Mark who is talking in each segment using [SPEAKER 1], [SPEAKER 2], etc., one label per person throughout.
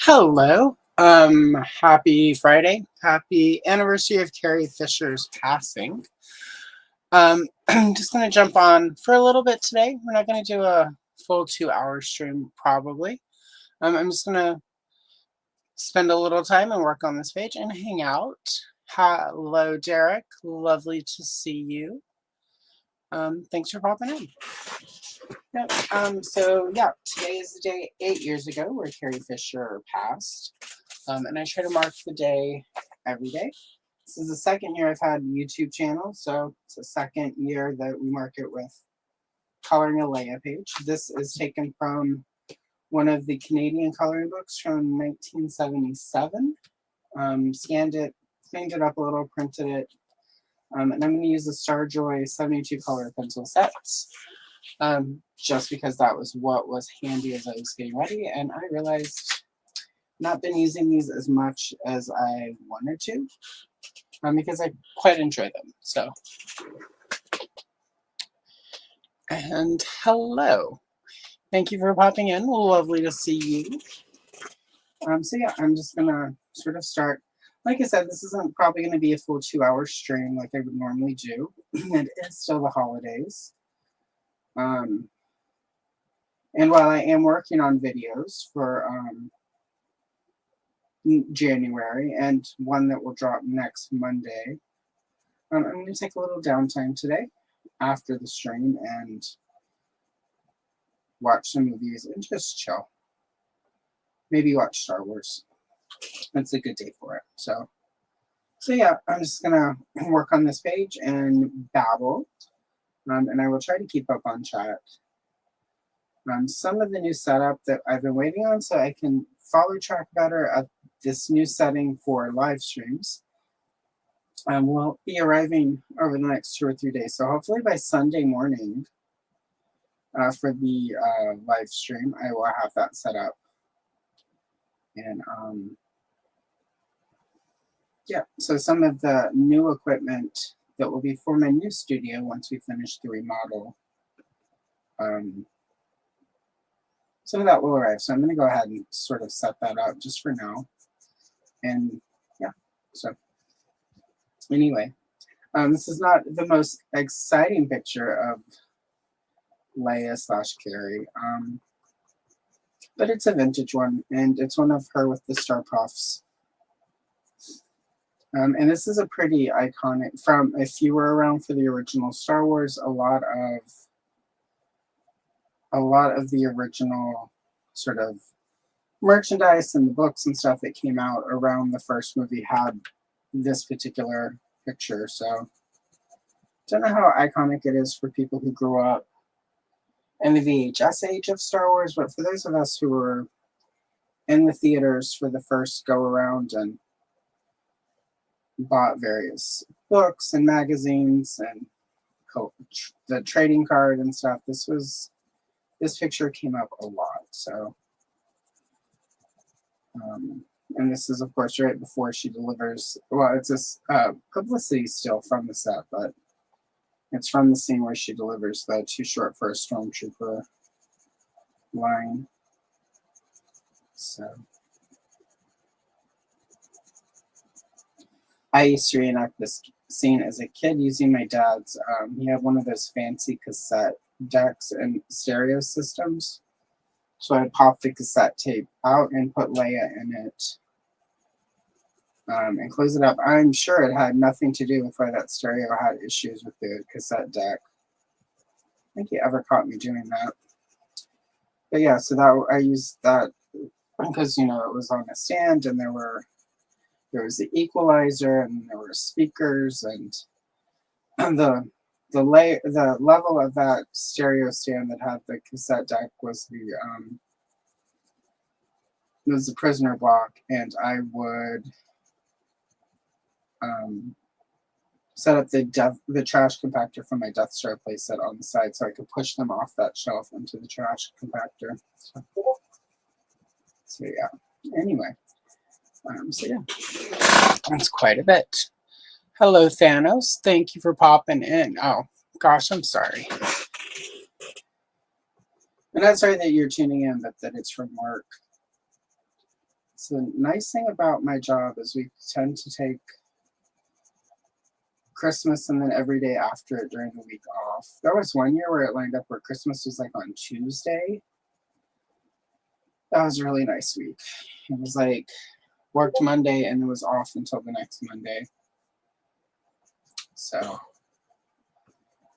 [SPEAKER 1] Hello. Happy Friday. Happy anniversary of Carrie Fisher's passing. I'm just gonna jump on for a little bit today. We're not gonna do a full 2 hour stream probably. I'm just gonna spend a little time and work on this page and hang out. Hello, Derek. Lovely to see you. Thanks for popping in. Yep. So yeah, today is the day 8 years ago where Carrie Fisher passed. And I try to mark the day every day. This is the second year I've had a YouTube channel, so it's the second year that we mark it with coloring a Leia page. This is taken from one of the Canadian coloring books from 1977. Scanned it, cleaned it up a little, printed it, and I'm going to use the Starjoy 72 color pencil sets. Just because that was what was handy as I was getting ready, and I realized not been using these as much as I wanted to, because I quite enjoy them. So, and hello, thank you for popping in. Lovely to see you. So yeah, I'm just gonna sort of start. Like I said, this isn't probably going to be a full 2 hour stream like I would normally do. It is still the holidays. And while I am working on videos for January and one that will drop next Monday, I'm going to take a little downtime today after the stream and watch some movies and just chill. Maybe watch Star Wars. It's a good day for it. So yeah, I'm just going to work on this page and babble. And I will try to keep up on chat. Some of the new setup that I've been waiting on so I can follow track better of this new setting for live streams will be arriving over the next 2 or 3 days. So hopefully by Sunday morning for the live stream, I will have that set up. And yeah, so some of the new equipment that will be for my new studio once we finish the remodel, some of that will arrive. So I'm going to go ahead and sort of set that up just for now. And yeah, so anyway, this is not the most exciting picture of Leia / Carrie, but it's a vintage one, and it's one of her with the star puffs. And this is a pretty iconic, from if you were around for the original Star Wars, a lot of the original sort of merchandise and the books and stuff that came out around the first movie had this particular picture. So don't know how iconic it is for people who grew up in the VHS age of Star Wars, but for those of us who were in the theaters for the first go around and bought various books and magazines and the trading card and stuff, this picture came up a lot. So and this is of course right before she delivers, well, it's this publicity still from the set, but it's from the scene where she delivers the "too short for a stormtrooper" line. So I used to reenact this scene as a kid using my dad's, he had one of those fancy cassette decks and stereo systems. So I popped the cassette tape out and put Leia in it and close it up. I'm sure it had nothing to do with why that stereo had issues with the cassette deck. I think he ever caught me doing that. But yeah, so that I used that because, you know, it was on a stand and there was the equalizer and there were speakers, and the level of that stereo stand that had the cassette deck was the prisoner block, and I would set up the trash compactor from my Death Star playset on the side so I could push them off that shelf into the trash compactor. So yeah, anyway, so yeah, that's quite a bit. Hello, Thanos. Thank you for popping in. Oh, gosh, I'm sorry. And I'm sorry that you're tuning in, but that it's from work. So the nice thing about my job is we tend to take Christmas and then every day after it during the week off. There was one year where it lined up where Christmas was like on Tuesday. That was a really nice week. It was like worked Monday and it was off until the next Monday. So,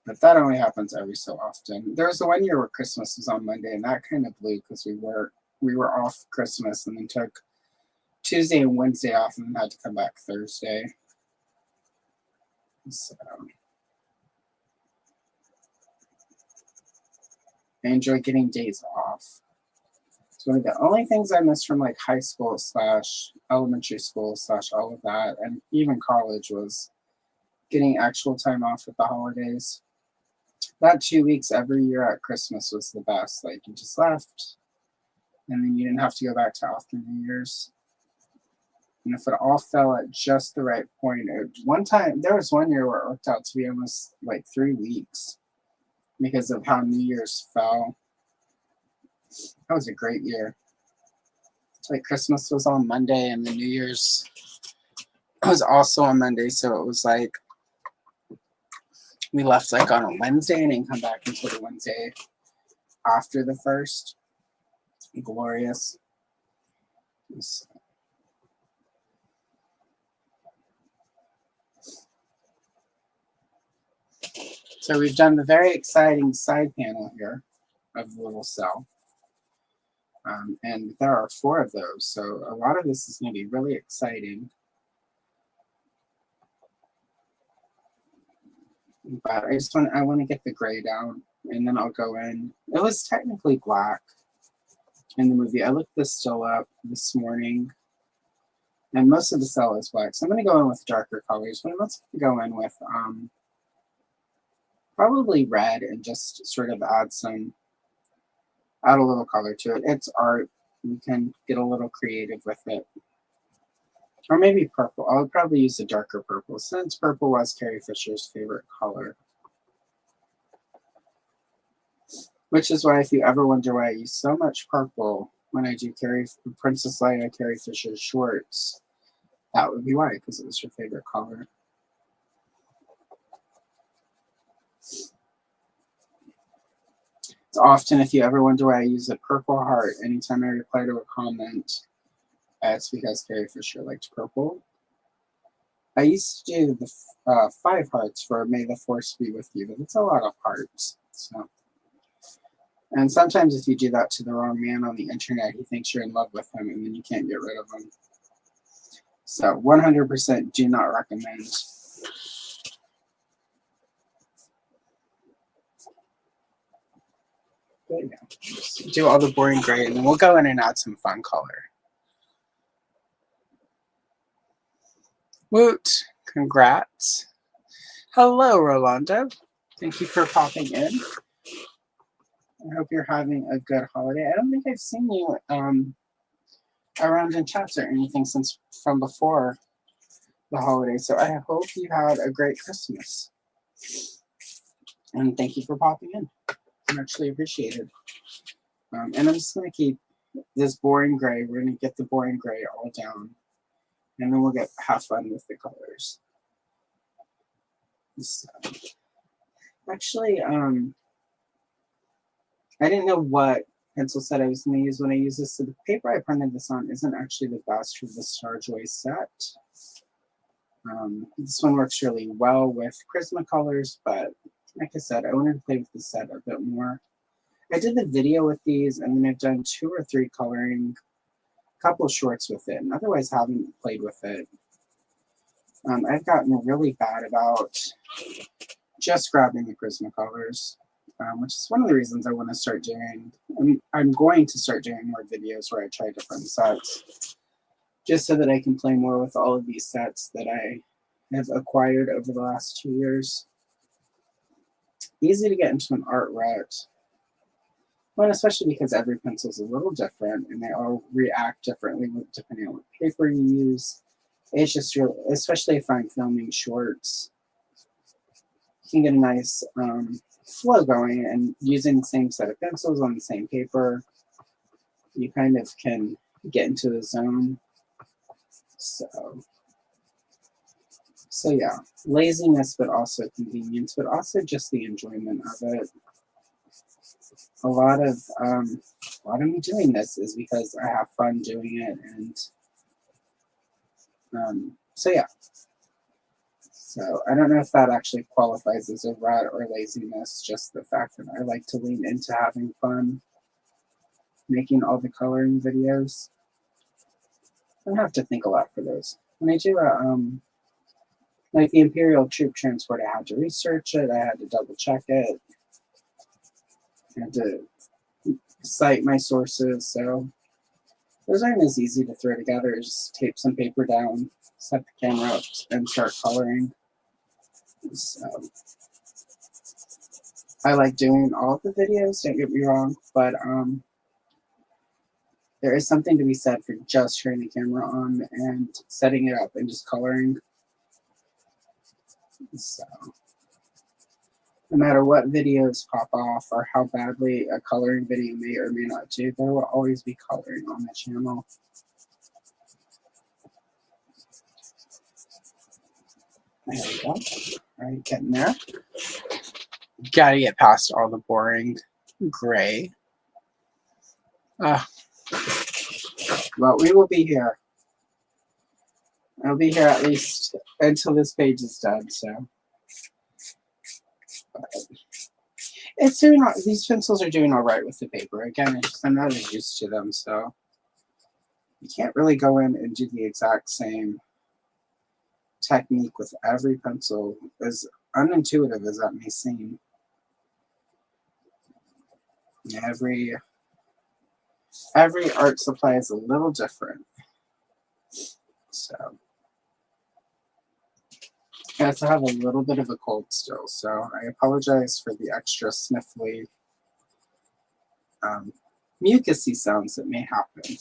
[SPEAKER 1] but that only happens every so often. There was the one year where Christmas was on Monday, and that kind of blew because we were off Christmas and then took Tuesday and Wednesday off and then had to come back Thursday. So I enjoy getting days off. It's one of the only things I miss from like high school / elementary school / all of that, and even college, was getting actual time off with the holidays. That 2 weeks every year at Christmas was the best. Like you just left, and then you didn't have to go back to after New Year's. And if it all fell at just the right point, there was one year where it worked out to be almost like 3 weeks because of how New Year's fell. That was a great year. It's like Christmas was on Monday and the New Year's was also on Monday, so it was like we left like on a Wednesday and didn't come back until the Wednesday after the first. Glorious. So we've done the very exciting side panel here of the little cell. And there are 4 of those, so a lot of this is going to be really exciting. But I want to get the gray down, and then I'll go in. It was technically black in the movie. I looked this still up this morning, and most of the cell is black. So I'm going to go in with darker colors, but let's go in with probably red and just sort of add a little color to it. It's art. You can get a little creative with it. Or maybe purple. I'll probably use a darker purple, since purple was Carrie Fisher's favorite color. Which is why, if you ever wonder why I use so much purple when I do Princess Leia Carrie Fisher shorts, that would be why, because it was her favorite color. It's often, if you ever wonder why I use a purple heart anytime I reply to a comment, it's because Carrie Fisher liked purple. I used to do the 5 hearts for May the Force be with you, but it's a lot of hearts. So, and sometimes if you do that to the wrong man on the internet, he thinks you're in love with him, and then you can't get rid of him. So 100% do not recommend. There you go. Just do all the boring gray, and then we'll go in and add some fun color. Woot! Congrats. Hello, Rolando. Thank you for popping in. I hope you're having a good holiday. I don't think I've seen you around in chats or anything from before the holiday, so I hope you had a great Christmas. And thank you for popping in. Muchly appreciated. And I'm just going to keep this boring gray. We're going to get the boring gray all down, and then we'll have fun with the colors. So, actually, I didn't know what pencil set I was going to use when I use this. So the paper I printed this on isn't actually the best for the Starjoy set. This one works really well with Prismacolors, but like I said, I wanted to play with the set a bit more. I did the video with these, and then I've done 2 or 3 coloring, a couple of shorts with it, and otherwise haven't played with it. I've gotten really bad about just grabbing the Prismacolors, which is one of the reasons I want to start doing. I'm going to start doing more videos where I try different sets, just so that I can play more with all of these sets that I have acquired over the last 2 years. Easy to get into an art rut. Well, especially because every pencil is a little different, and they all react differently depending on what paper you use. It's just really, especially if I'm filming shorts, you can get a nice flow going, and using the same set of pencils on the same paper, you kind of can get into the zone. So yeah, laziness, but also convenience, but also just the enjoyment of it. A lot of me doing this is because I have fun doing it, and so yeah. So I don't know if that actually qualifies as a rut or laziness, just the fact that I like to lean into having fun making all the coloring videos. I don't have to think a lot for those. When I do like the Imperial Troop Transport, I had to research it, I had to double check it, I had to cite my sources, so those aren't as easy to throw together as just tape some paper down, set the camera up, and start coloring. So I like doing all the videos, don't get me wrong, but there is something to be said for just turning the camera on and setting it up and just coloring. So no matter what videos pop off or how badly a coloring video may or may not do, there will always be coloring on the channel. There we go. All right, getting there. Gotta get past all the boring gray. But we will be here. I'll be here at least until this page is done, so. It's doing all, these pencils are doing all right with the paper. Again, it's just I'm not as used to them, so you can't really go in and do the exact same technique with every pencil, as unintuitive as that may seem. Every art supply is a little different. So I also have a little bit of a cold still, so I apologize for the extra sniffly, mucusy sounds that may happen.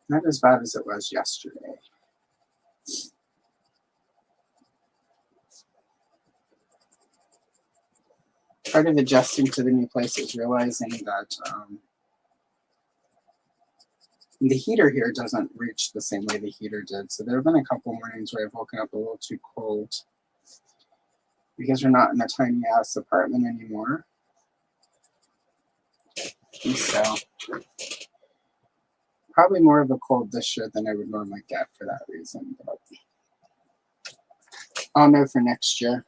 [SPEAKER 1] Not as bad as it was yesterday. Part of adjusting to the new place is realizing that the heater here doesn't reach the same way the heater did. So there have been a couple mornings where I've woken up a little too cold because we're not in a tiny ass apartment anymore. And so probably more of a cold this year than I would normally get for that reason. But I'll know for next year.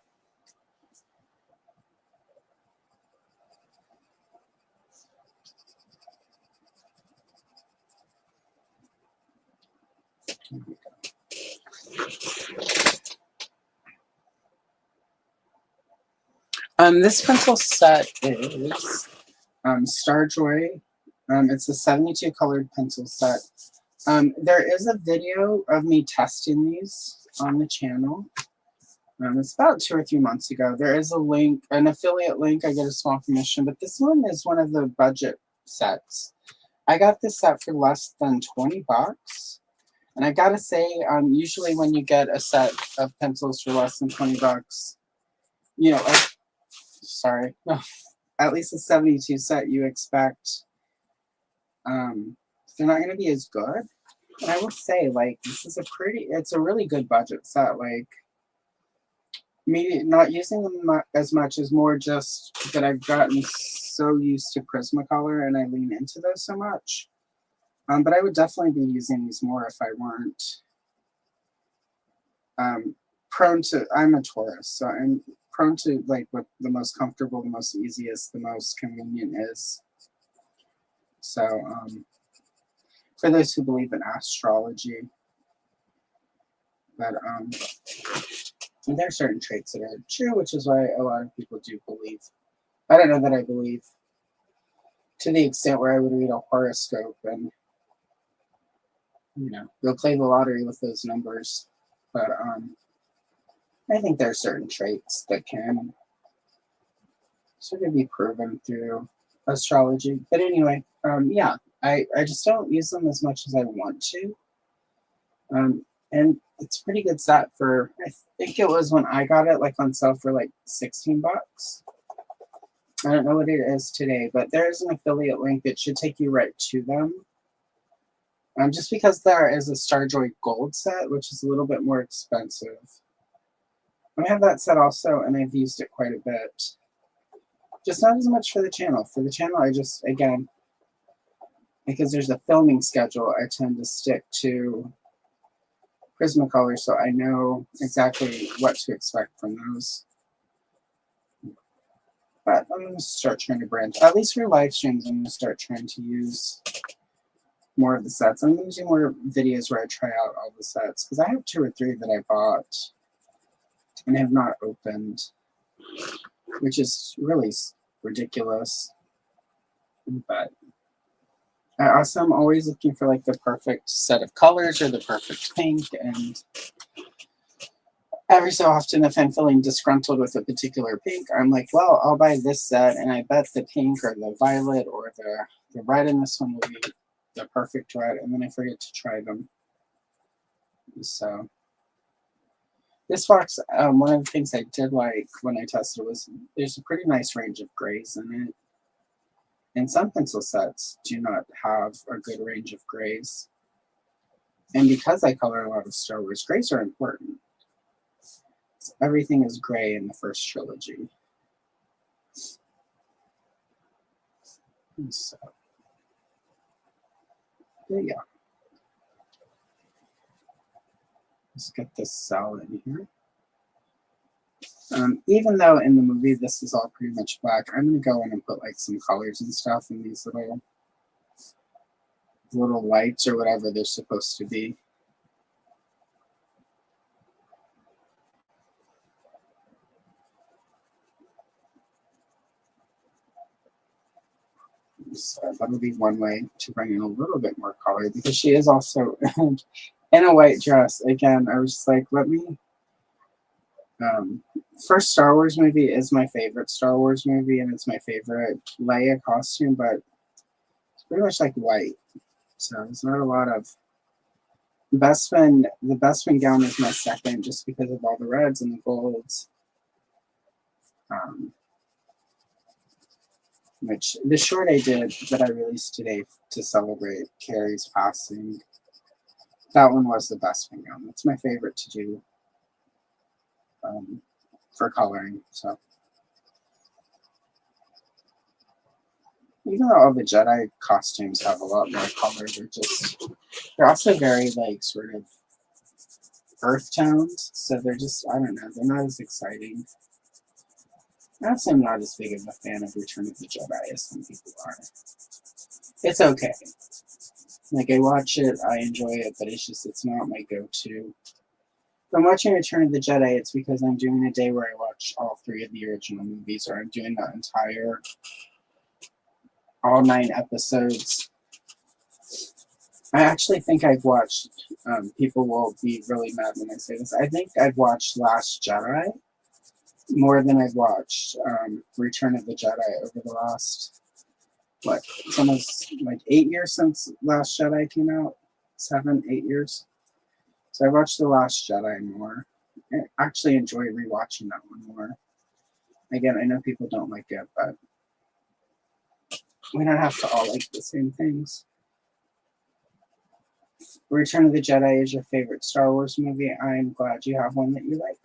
[SPEAKER 1] This pencil set is Starjoy. It's a 72 colored pencil set. There is a video of me testing these on the channel. It's about 2 or 3 months ago. There is a link, an affiliate link. I get a small commission, but this one is one of the budget sets. I got this set for less than 20 bucks. And I gotta say, usually when you get a set of pencils for less than 20 bucks, you know, sorry, at least a 72 set, you expect they're not gonna be as good. And I would say, like, this is it's a really good budget set. Like, me not using them as much is more just that I've gotten so used to Prismacolor and I lean into those so much. But I would definitely be using these more if I weren't prone to, I'm a Taurus, so I'm prone to like what the most comfortable, the most easiest, the most convenient is. So for those who believe in astrology, but there are certain traits that are true, which is why a lot of people do believe. I don't know that I believe to the extent where I would read a horoscope and, you know, go play the lottery with those numbers. But I think there are certain traits that can sort of be proven through astrology. But anyway, yeah, I just don't use them as much as I want to. And it's a pretty good set for, I think it was when I got it, like on sale for like 16 bucks. I don't know what it is today, but there's an affiliate link that should take you right to them. Just because there is a Starjoy Gold set, which is a little bit more expensive. I have that set also, and I've used it quite a bit. Just not as much for the channel. For the channel, I just, again, because there's a filming schedule, I tend to stick to Prismacolor, so I know exactly what to expect from those. But I'm going to start trying to branch. At least for live streams, I'm going to start trying to use more of the sets. I'm going to do more videos where I try out all the sets, because I have 2 or 3 that I bought and have not opened, which is really ridiculous. But I also am always looking for like the perfect set of colors or the perfect pink, and every so often if I'm feeling disgruntled with a particular pink, I'm like, well, I'll buy this set, and I bet the pink or the violet or the red in this one will be the perfect red, and then I forget to try them. So this box, one of the things I did like when I tested was there's a pretty nice range of grays in it. And some pencil sets do not have a good range of grays. And because I color a lot of Star Wars, grays are important. So everything is gray in the first trilogy. So, there you go. Let's get this cell in here. Even though in the movie this is all pretty much black, I'm going to go in and put like some colors and stuff in these little lights or whatever they're supposed to be. So that'll be one way to bring in a little bit more color, because she is also in a white dress. Again, I was just like, let me... first Star Wars movie is my favorite Star Wars movie, and it's my favorite Leia costume, but it's pretty much like white. So there's not a lot of... The Bespin gown is my second, just because of all the reds and the golds. Which the short I did that I released today to celebrate Carrie's passing, that one was the Bespin gown. That's my favorite to do for coloring. So even though all the Jedi costumes have a lot more color, they're also very like sort of earth tones. So they're just, I don't know, they're not as exciting. Actually, I'm not as big of a fan of Return of the Jedi as some people are. It's okay. Like, I watch it, I enjoy it, but it's not my go-to. If I'm watching Return of the Jedi, it's because I'm doing a day where I watch all 3 of the original movies, or I'm doing the entire, all 9 episodes. I actually think I've watched, people will be really mad when I say this, I think I've watched Last Jedi more than I've watched Return of the Jedi over the last, what, it's almost like 8 years since Last Jedi came out. 7, 8 years. So I watched The Last Jedi more. I actually enjoy rewatching that one more. Again, I know people don't like it, but we don't have to all like the same things. Return of the Jedi is your favorite Star Wars movie. I'm glad you have one that you like.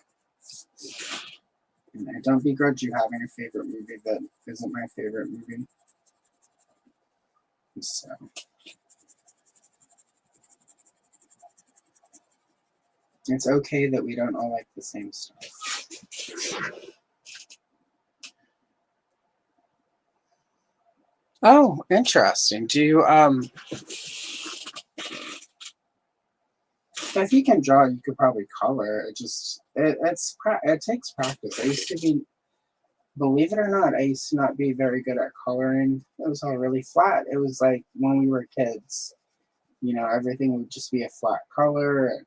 [SPEAKER 1] And I don't begrudge you having a favorite movie that isn't my favorite movie. So it's okay that we don't all like the same stuff. Oh, interesting. Do you if you can draw, you could probably color. It takes practice. I used to be, believe it or not, I used to not be very good at coloring. It was all really flat. It was like when we were kids, you know, everything would just be a flat color,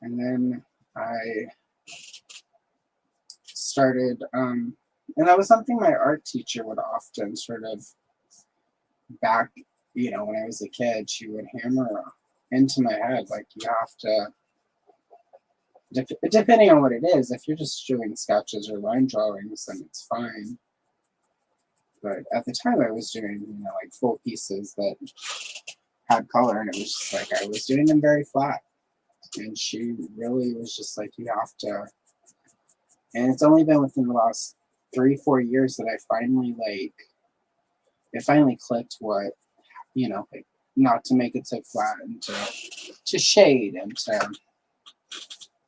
[SPEAKER 1] and then I started, and that was something my art teacher would often sort of back, you know, when I was a kid, she would hammer into my head, like, you have to Depending on what it is, if you're just doing sketches or line drawings, then it's fine. But at the time, I was doing, like full pieces that had color, and it was just like I was doing them very flat. And she really was just like, you have to. And it's only been within the last 3-4 years that I finally it finally clicked what, like not to make it so flat and to shade and to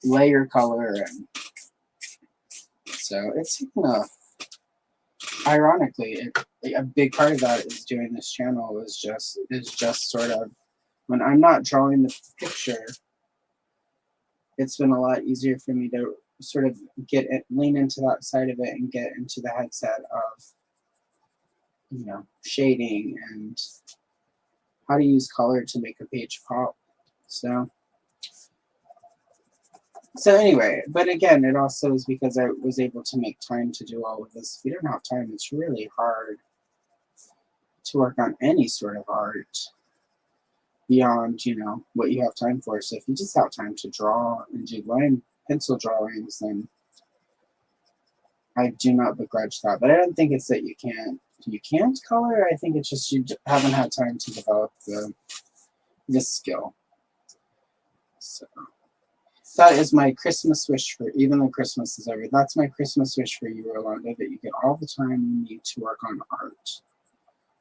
[SPEAKER 1] layer color. And so it's, ironically, a big part of that is doing this channel is just sort of when I'm not drawing the picture, it's been a lot easier for me to sort of lean into that side of it and get into the headset of, shading and how to use color to make a page pop. So anyway, but again, it also is because I was able to make time to do all of this. If you don't have time, it's really hard to work on any sort of art beyond, what you have time for. So if you just have time to draw and do pencil drawings, then I do not begrudge that. But I don't think it's that you can't color. I think it's just you haven't had time to develop this skill. So that is my Christmas wish for, even though Christmas is over, that's my Christmas wish for you, Orlando, that you get all the time you need to work on art,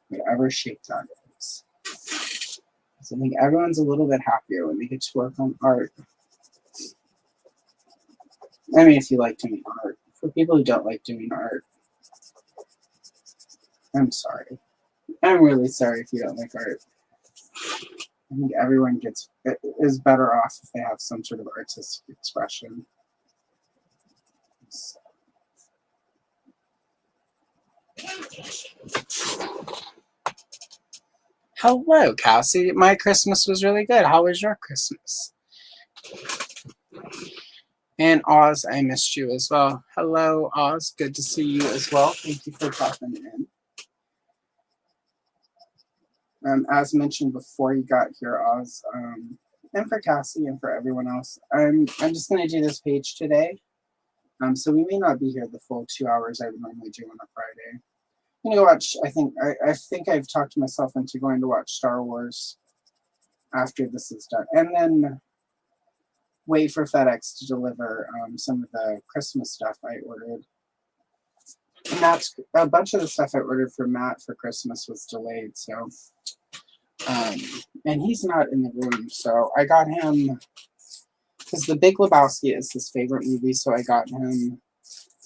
[SPEAKER 1] whatever shape that is. So I think everyone's a little bit happier when they get to work on art. I mean, if you like doing art. For people who don't like doing art, I'm sorry. I'm really sorry if you don't like art. I think everyone is better off if they have some sort of artistic expression. So. Hello, Cassie. My Christmas was really good. How was your Christmas? And Oz, I missed you as well. Hello, Oz. Good to see you as well. Thank you for popping in. As mentioned before you got here, Oz, and for Cassie and for everyone else, I'm just going to do this page today. So we may not be here the full 2 hours I would normally do on a Friday. I'm going to watch, I think I've talked myself into going to watch Star Wars after this is done. And then wait for FedEx to deliver some of the Christmas stuff I ordered. And that's a bunch of the stuff I ordered for Matt for Christmas was delayed. So, and he's not in the room. So I got him, because The Big Lebowski is his favorite movie. So I got him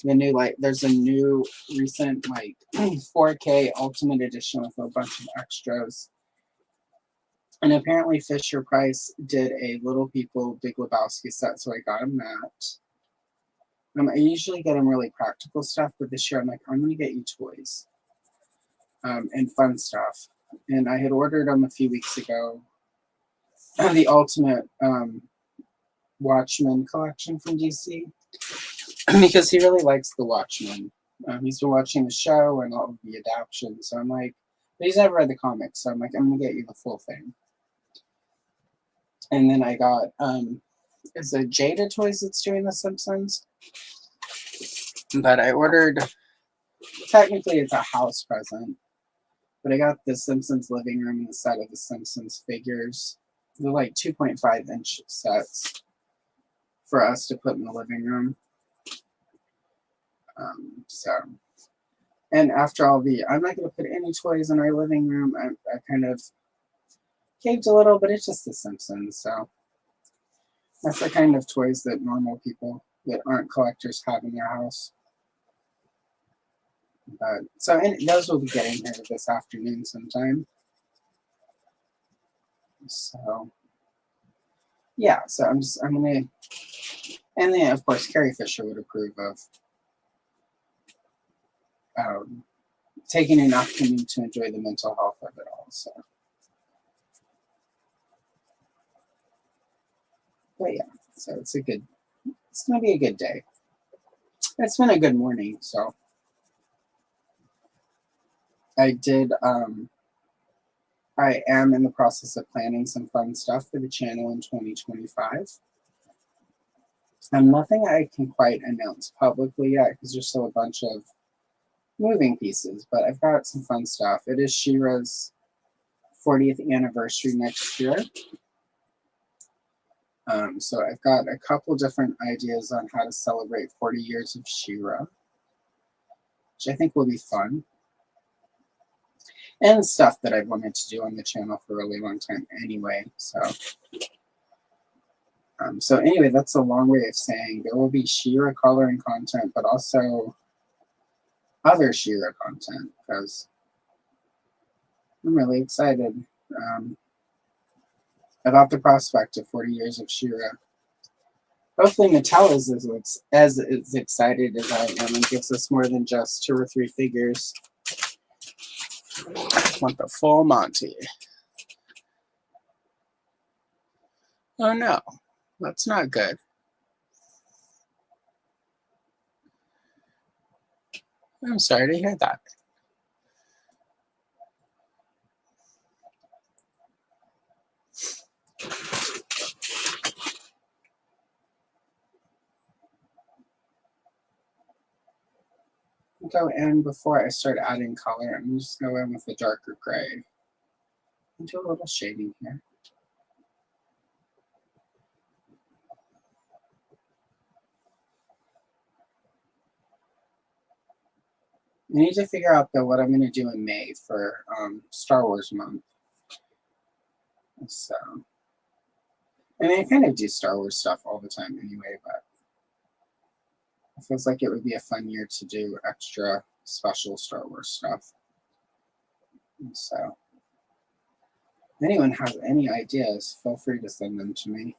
[SPEAKER 1] the new, there's a new recent 4K Ultimate Edition with a bunch of extras. And apparently Fisher Price did a Little People Big Lebowski set, so I got him that. I usually get him really practical stuff, but this year I'm like, I'm going to get you toys and fun stuff. And I had ordered them a few weeks ago, the Ultimate Watchmen collection from DC, because he really likes the Watchmen. He's been watching the show and all of the adaptions, so I'm like, but he's never read the comics, so I'm like, I'm going to get you the full thing. And then I got, is it Jada Toys that's doing The Simpsons? But I ordered, technically it's a house present, but I got the Simpsons living room and the set of the Simpsons figures. They're 2.5-inch sets for us to put in the living room. And after all I'm not going to put any toys in our living room. I kind of caved a little, but it's just the Simpsons, so that's the kind of toys that normal people that aren't collectors have in their house. But so those will be getting here this afternoon sometime. So yeah, so I'm gonna, and then of course Carrie Fisher would approve of taking an afternoon to enjoy the mental health of it all. So. But yeah, so it's going to be a good day. It's been a good morning, so. I am in the process of planning some fun stuff for the channel in 2025. And nothing I can quite announce publicly yet because there's still a bunch of moving pieces, but I've got some fun stuff. It is She-Ra's 40th anniversary next year. So I've got a couple different ideas on how to celebrate 40 years of She-Ra, which I think will be fun. And stuff that I've wanted to do on the channel for a really long time anyway. So anyway, that's a long way of saying there will be She-Ra coloring content, but also other She-Ra content, because I'm really excited about the prospect of 40 years of She-Ra. Hopefully Mattel is as excited as I am and gives us more than just 2 or 3 figures. I want the full Monty. Oh no, that's not good. I'm sorry to hear that. Go in before I start adding color. I'm just going to go in with the darker gray and do a little shading here. I need to figure out, though, what I'm going to do in May for Star Wars month. So, I mean, I kind of do Star Wars stuff all the time anyway, but it feels like it would be a fun year to do extra special Star Wars stuff. So, if anyone has any ideas, feel free to send them to me.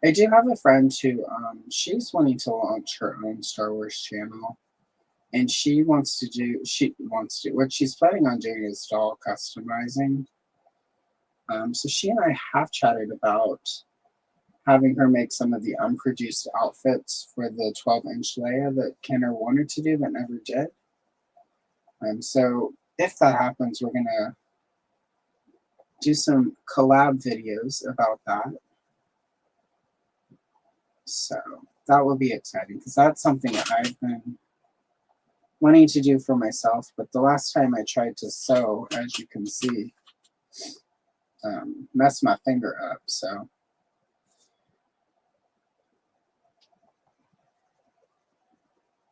[SPEAKER 1] I do have a friend who, she's wanting to launch her own Star Wars channel. And what she's planning on doing is doll customizing. So she and I have chatted about having her make some of the unproduced outfits for the 12-inch Leia that Kenner wanted to do but never did. So if that happens, we're going to do some collab videos about that. So that will be exciting because that's something that I've been wanting to do for myself. But the last time I tried to sew, as you can see, messed my finger up. So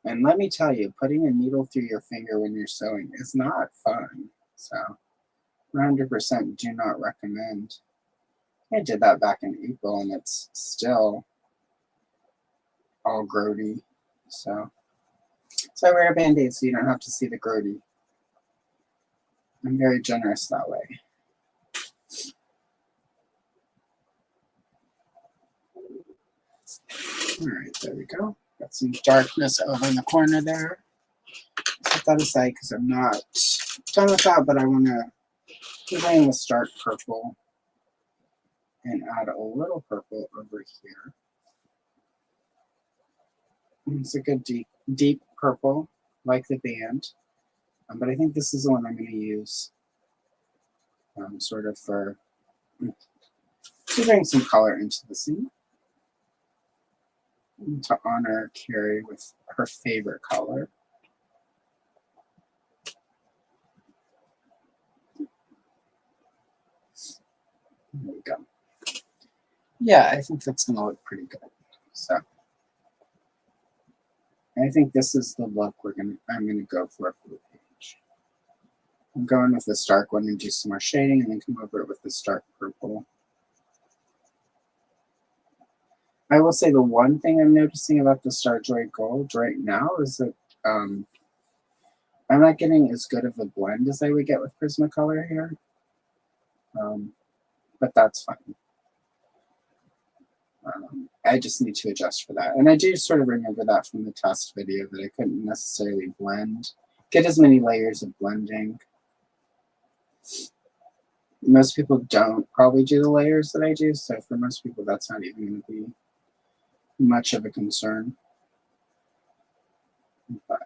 [SPEAKER 1] and let me tell you, putting a needle through your finger when you're sewing is not fun. So 100% do not recommend. I did that back in April and it's still all grody. So I wear a Band-Aid so you don't have to see the grody. I'm very generous that way. All right, there we go. Got some darkness over in the corner there. Set that aside because I'm not done with that, but I want to go in with dark purple and add a little purple over here. It's a good deep purple, like the band. But I think this is the one I'm going to use sort of to bring some color into the scene. And to honor Carrie with her favorite color. There we go. Yeah, I think that's going to look pretty good. So I think this is the look I'm going to go for the page. I'm going with this dark one and do some more shading and then come over it with this dark purple. I will say the one thing I'm noticing about the Starjoy Gold right now is that I'm not getting as good of a blend as I would get with Prismacolor here. But that's fine. I just need to adjust for that. And I do sort of remember that from the test video that I couldn't necessarily get as many layers of blending. Most people don't probably do the layers that I do, so for most people that's not even going to be much of a concern. But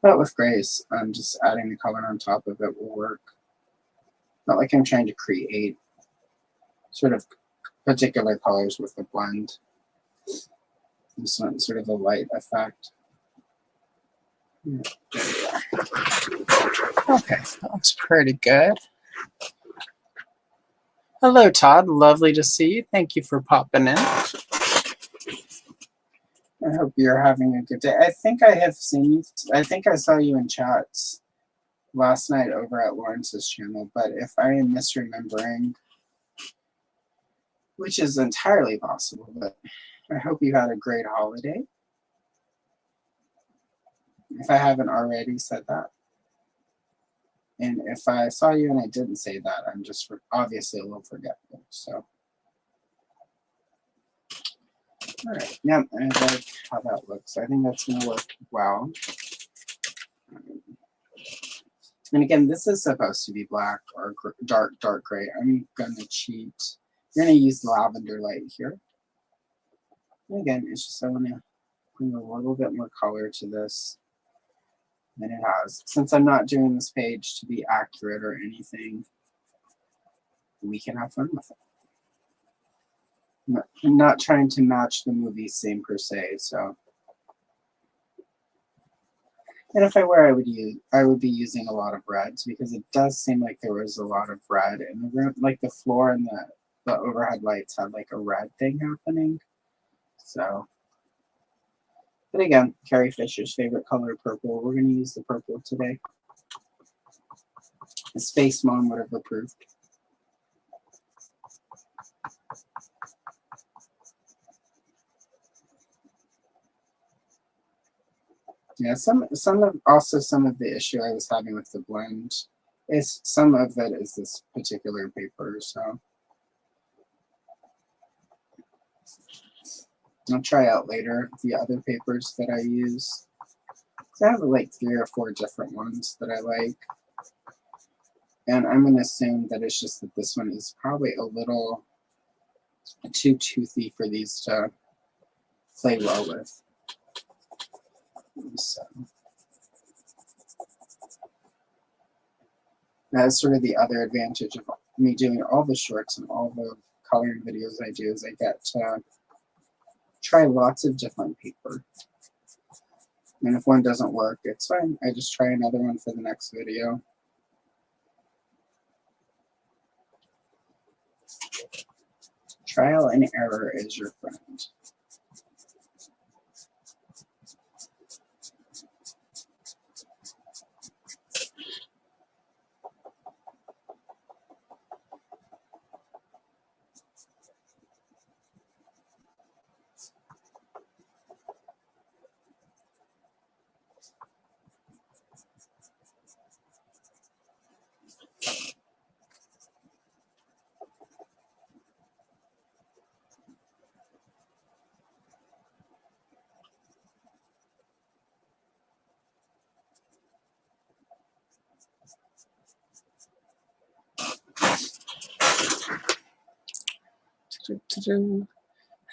[SPEAKER 1] But with grace, just adding the color on top of it will work. Not like I'm trying to create sort of particular colors with the blend. Just want sort of a light effect. There we are. Okay, that looks pretty good. Hello, Todd. Lovely to see you. Thank you for popping in. I hope you're having a good day. I think I have seen you. I think I saw you in chats last night over at Lawrence's channel, but if I am misremembering, which is entirely possible, but I hope you had a great holiday. If I haven't already said that. And if I saw you and I didn't say that, I'm just obviously a little forgetful. So, all right. Yeah, I like how that looks. I think that's going to work well. And again, this is supposed to be black or dark gray. I'm going to cheat. I'm going to use lavender light here. And again, it's just I want to bring a little bit more color to this than it has. Since I'm not doing this page to be accurate or anything, we can have fun with it. I'm not trying to match the movie scene per se, so. And if I were, I would be using a lot of reds because it does seem like there was a lot of red in the room. Like the floor and the overhead lights had like a red thing happening. So, but again, Carrie Fisher's favorite color, purple. We're going to use the purple today. The Space Mom would have approved. Yeah, some of the issue I was having with the blend is some of it is this particular paper, so I'll try out later the other papers that I use. I have like 3 or 4 different ones that I like, and I'm going to assume that it's just that this one is probably a little too toothy for these to play well with. So that's sort of the other advantage of me doing all the shorts and all the coloring videos I do is I get to try lots of different paper. And if one doesn't work, it's fine. I just try another one for the next video. Trial and error is your friend.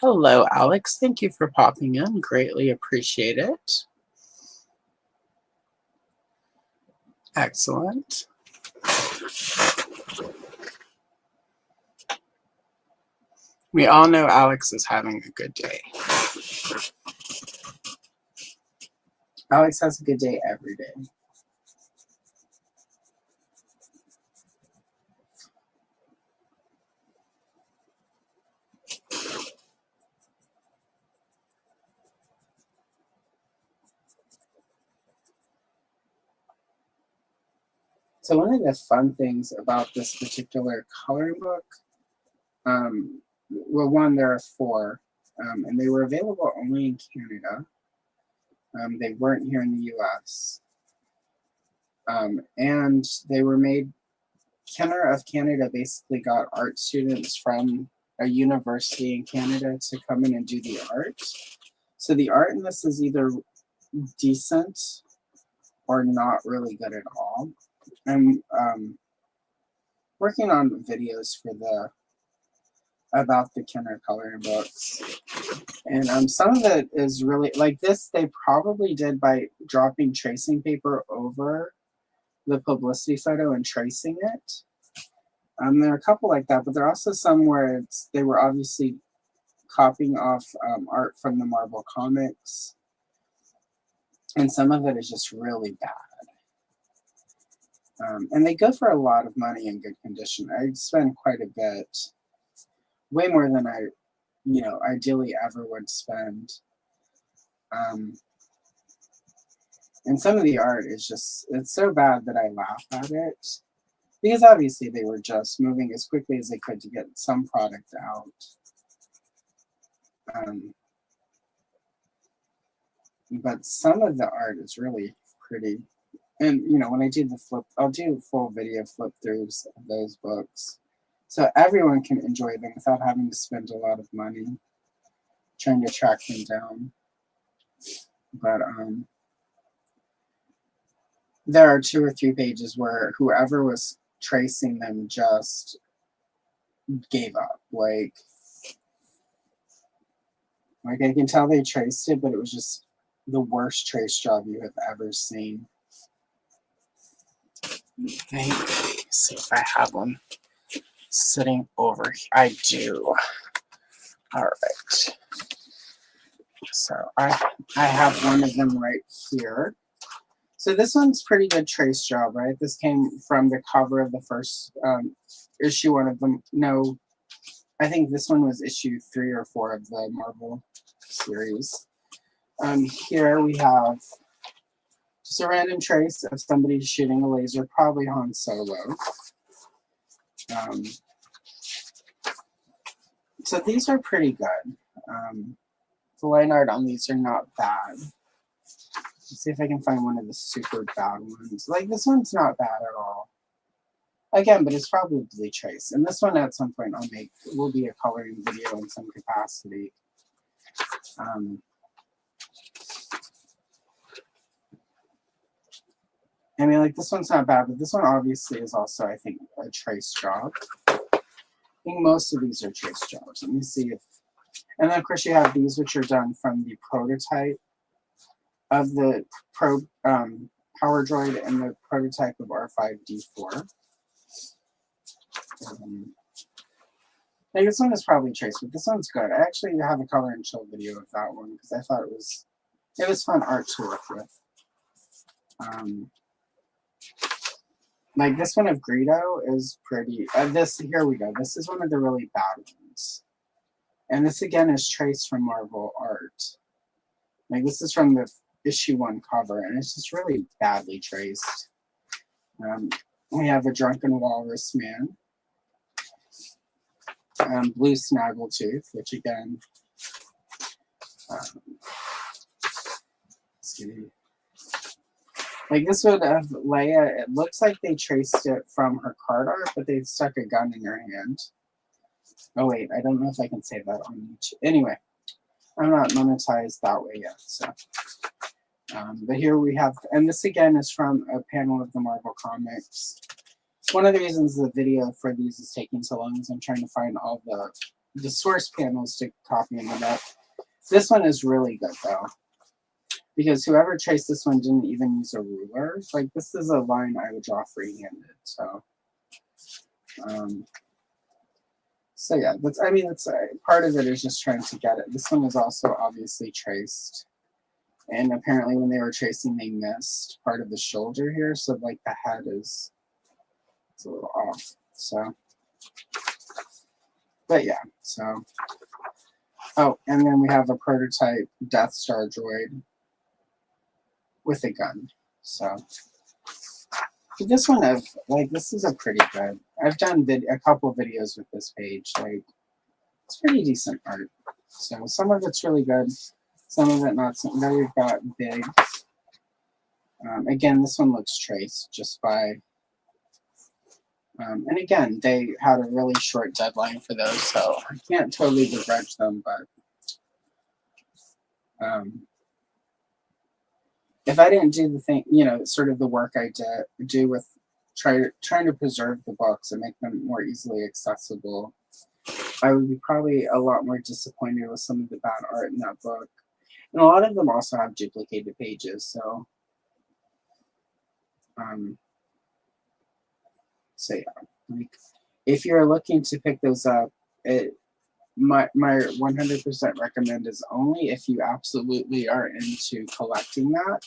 [SPEAKER 1] Hello, Alex. Thank you for popping in. Greatly appreciate it. Excellent. We all know Alex is having a good day. Alex has a good day every day. So one of the fun things about this particular coloring book, well, one, there are 4, and they were available only in Canada. They weren't here in the US. And they were made, Kenner of Canada basically got art students from a university in Canada to come in and do the art. So the art in this is either decent or not really good at all. I'm working on videos for about the Kenner coloring books. And some of it is really, like this, they probably did by dropping tracing paper over the publicity photo and tracing it. There are a couple like that, but there are also some where they were obviously copying off art from the Marvel comics. And some of it is just really bad. And they go for a lot of money in good condition. I spend quite a bit, way more than I, ideally ever would spend. And some of the art is just, it's so bad that I laugh at it. Because obviously they were just moving as quickly as they could to get some product out. But some of the art is really pretty. And, when I do the flip, I'll do full video flip throughs of those books. So everyone can enjoy them without having to spend a lot of money trying to track them down. But there are 2 or 3 pages where whoever was tracing them just gave up. Like I can tell they traced it, but it was just the worst trace job you have ever seen. See if I have one sitting over here. I do. All right. So I have one of them right here. So this one's pretty good trace job, right? This came from the cover of the first issue. One of them, no, I think this one was issue 3 or 4 of the Marvel series. Here we have just a random trace of somebody shooting a laser, probably Han Solo. So these are pretty good. The line art on these are not bad. Let's see if I can find one of the super bad ones. Like this one's not bad at all. Again, but it's probably traced. And this one at some point will be a coloring video in some capacity. I mean, like this one's not bad, but this one obviously is also, I think, a trace job. I think most of these are trace jobs. Let me see if, and then of course you have these which are done from the prototype of the power droid and the prototype of R5-D4. Like this one is probably traced, but this one's good. I actually have a color and chill video of that one because I thought it was fun art to work with. Like this one of Greedo is pretty. Here we go. This is one of the really bad ones, and this again is traced from Marvel art. Like this is from the issue 1 cover, and it's just really badly traced. We have a drunken walrus man, blue snaggletooth, which again, let's see. Like this would have Leia, it looks like they traced it from her card art, but they stuck a gun in her hand. Oh wait, I don't know if I can say that on YouTube. Anyway, I'm not monetized that way yet, so. But here we have, and this again is from a panel of the Marvel Comics. One of the reasons the video for these is taking so long is I'm trying to find all the source panels to copy them up. This one is really good though, because whoever traced this one didn't even use a ruler. Like this is a line I would draw freehanded. So, so yeah, that's. I mean, it's part of it is just trying to get it. This one is also obviously traced, and apparently when they were tracing, they missed part of the shoulder here, so like the head is a little off. So, but yeah, so. Oh, and then we have a prototype Death Star droid with a gun. So this one this is a pretty good. I've done a couple videos with this page. Like it's pretty decent art. So some of it's really good, some of it not so. Now we've got big. Again, this one looks traced just by and again, they had a really short deadline for those, so I can't totally begrudge them, but if I didn't do the thing, sort of the work I do with trying to preserve the books and make them more easily accessible, I would be probably a lot more disappointed with some of the bad art in that book. And a lot of them also have duplicated pages, so so yeah. Like, if you're looking to pick those up, my 100% recommend is only if you absolutely are into collecting that.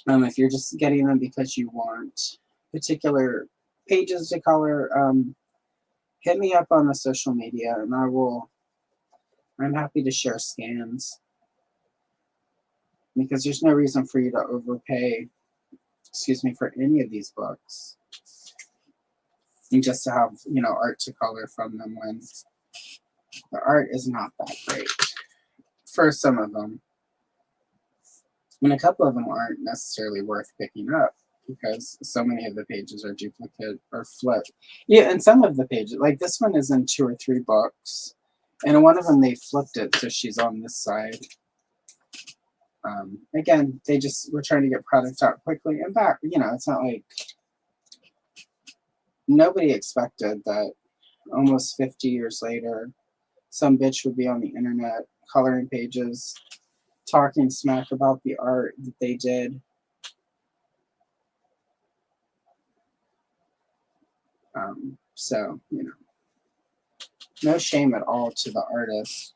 [SPEAKER 1] If you're just getting them because you want particular pages to color, hit me up on the social media and I'm happy to share scans, because there's no reason for you to overpay, for any of these books. And just to have, art to color from them when the art is not that great for some of them. And a couple of them aren't necessarily worth picking up because so many of the pages are duplicate or flipped. Yeah, and some of the pages, like this one is in 2 or 3 books, and in one of them they flipped it so she's on this side. Again, they just were trying to get product out quickly and back. It's not like nobody expected that almost 50 years later some bitch would be on the internet coloring pages, talking smack about the art that they did. So, no shame at all to the artists.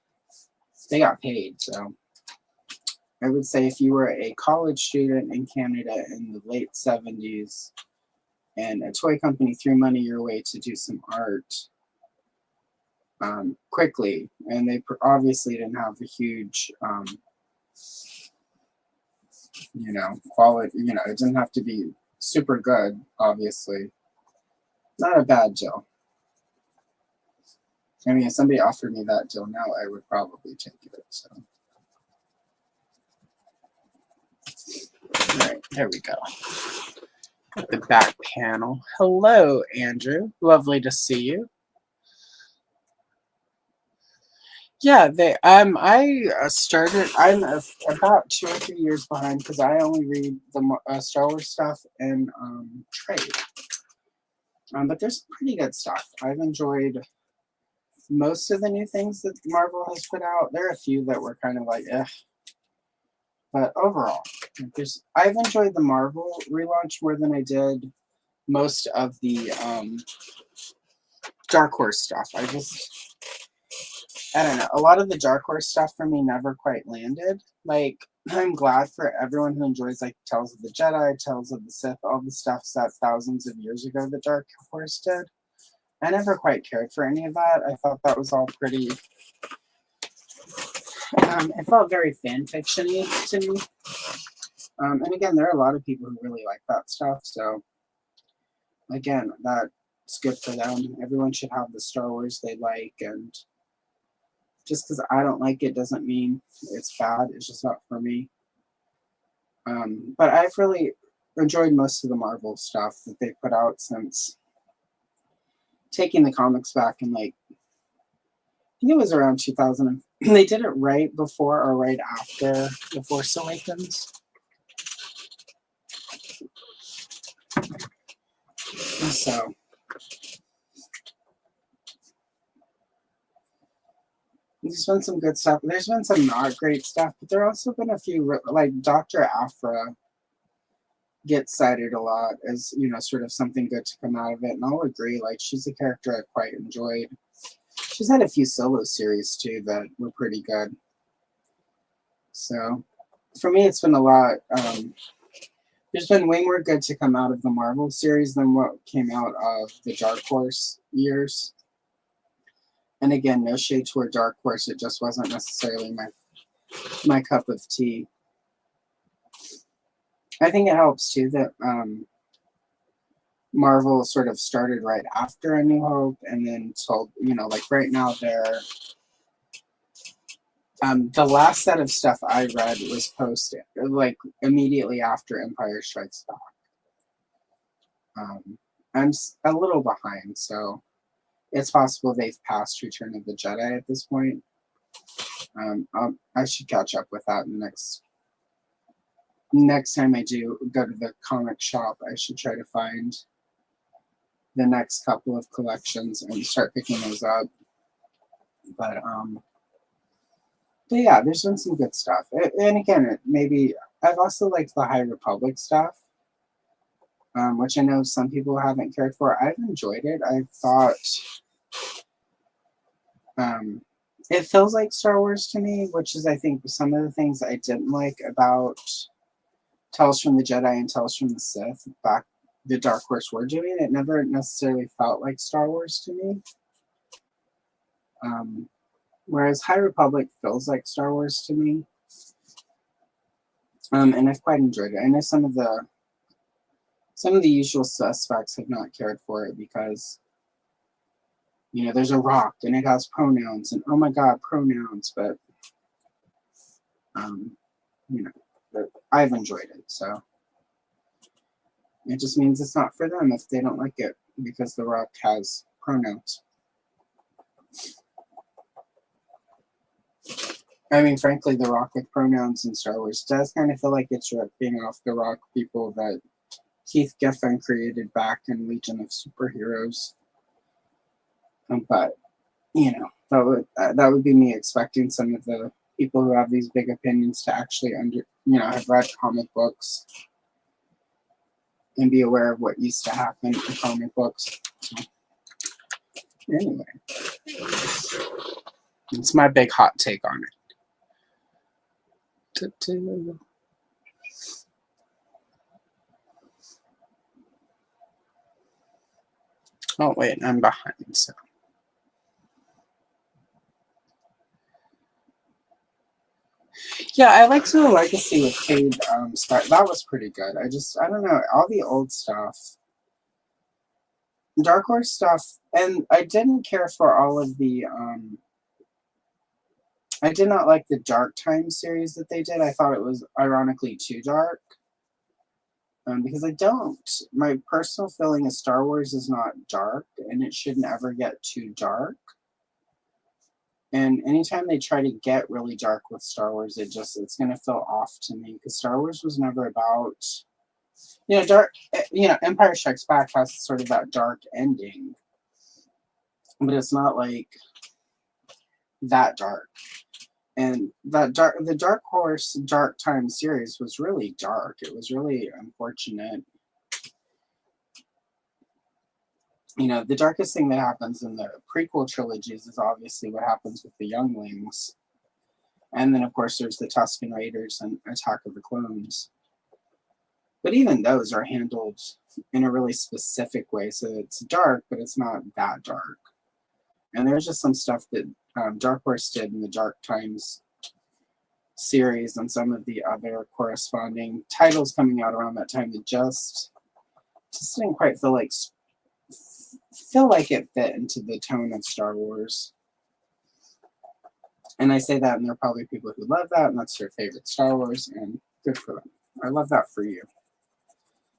[SPEAKER 1] They got paid, so I would say if you were a college student in Canada in the late 70s and a toy company threw money your way to do some art quickly, and they obviously didn't have a huge, quality, it didn't have to be super good, obviously. Not a bad deal. I mean, if somebody offered me that deal now, I would probably take it. So, all right, there we go. At the back panel. Hello, Andrew. Lovely to see you. Yeah, I started. I'm about 2 or 3 years behind because I only read the Star Wars stuff and trade. But there's pretty good stuff. I've enjoyed most of the new things that Marvel has put out. There are a few that were kind of like, eh. But overall, I've enjoyed the Marvel relaunch more than I did most of the Dark Horse stuff. I don't know. A lot of the Dark Horse stuff for me never quite landed. Like, I'm glad for everyone who enjoys like Tales of the Jedi, Tales of the Sith, all the stuff set thousands of years ago that Dark Horse did. I never quite cared for any of that. I thought that was all pretty. It felt very fan fiction-y to me. And again, there are a lot of people who really like that stuff. So, again, that's good for them. Everyone should have the Star Wars they like, and just because I don't like it doesn't mean it's bad. It's just not for me. But I've really enjoyed most of the Marvel stuff that they put out since taking the comics back in like, I think it was around 2000. They did it right before or right after The Force Awakens. So there's been some good stuff. There's been some not great stuff, but there also been a few, like Dr. Aphra gets cited a lot as, sort of something good to come out of it. And I'll agree, like, she's a character I quite enjoyed. She's had a few solo series, too, that were pretty good. So, for me, it's been a lot. There's been way more good to come out of the Marvel series than what came out of the Dark Horse years. And again, no shade toward Dark Horse. It just wasn't necessarily my cup of tea. I think it helps, too, that Marvel sort of started right after A New Hope and then told, like right now they're... the last set of stuff I read was posted, like, immediately after Empire Strikes Back. I'm a little behind, so it's possible they've passed Return of the Jedi at this point. I should catch up with that in the next time I do go to the comic shop. I should try to find the next couple of collections and start picking those up. But yeah, there's been some good stuff. And again, maybe I've also liked the High Republic stuff, which I know some people haven't cared for. I've enjoyed it. I thought it feels like Star Wars to me, which is, I think, some of the things I didn't like about Tales from the Jedi and Tales from the Sith back the Dark Horse were doing. It never necessarily felt like Star Wars to me. Whereas High Republic feels like Star Wars to me. And I've quite enjoyed it. I know some of the usual suspects have not cared for it because, you know, there's a rock and it has pronouns and oh my god, pronouns, but you know, but I've enjoyed it, so it just means it's not for them if they don't like it because the rock has pronouns. I mean, frankly, the rock with pronouns in Star Wars does kind of feel like it's ripping off the rock people that Keith Giffen created back in Legion of Superheroes. But, you know, that would be me expecting some of the people who have these big opinions to actually have read comic books and be aware of what used to happen in comic books. So, anyway, it's my big hot take on it. Oh wait, I'm behind, so. Yeah, I liked the Legacy with Cade Stark. That was pretty good. I don't know, all the old stuff. Dark Horse stuff, and I didn't care for all of the, I did not like the Dark Time series that they did. I thought it was ironically too dark. Because my personal feeling is Star Wars is not dark, and it should never get too dark. And anytime they try to get really dark with Star Wars, it's going to feel off to me, because Star Wars was never about, Empire Strikes Back has sort of that dark ending, but it's not like that dark. And the Dark Horse Dark Time series was really dark. It was really unfortunate. You know, the darkest thing that happens in the prequel trilogies is obviously what happens with the younglings. And then, of course, there's the Tusken Raiders and Attack of the Clones. But even those are handled in a really specific way. So it's dark, but it's not that dark. And there's just some stuff that Dark Horse did in the Dark Times series and some of the other corresponding titles coming out around that time that just didn't quite feel like it fit into the tone of Star Wars. And I say that, and there are probably people who love that, and that's their favorite Star Wars, and good for them. I love that for you.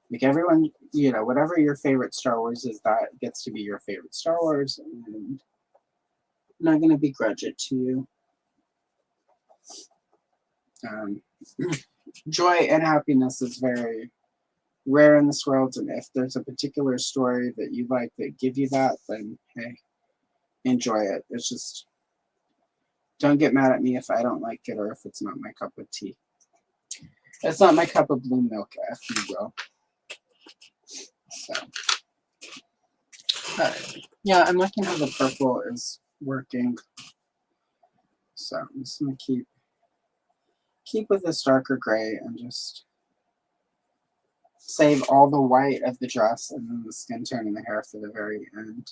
[SPEAKER 1] Like, everyone, whatever your favorite Star Wars is, that gets to be your favorite Star Wars, and I'm not going to begrudge it to you. Joy and happiness is very rare in this world, and if there's a particular story that you like that give you that, then hey, enjoy it. It's just, don't get mad at me if I don't like it or if it's not my cup of tea. It's not my cup of blue milk, if you will. So, yeah, I'm liking how the purple is working. So I'm just gonna keep with this darker gray and just save all the white of the dress and then the skin tone and the hair for the very end.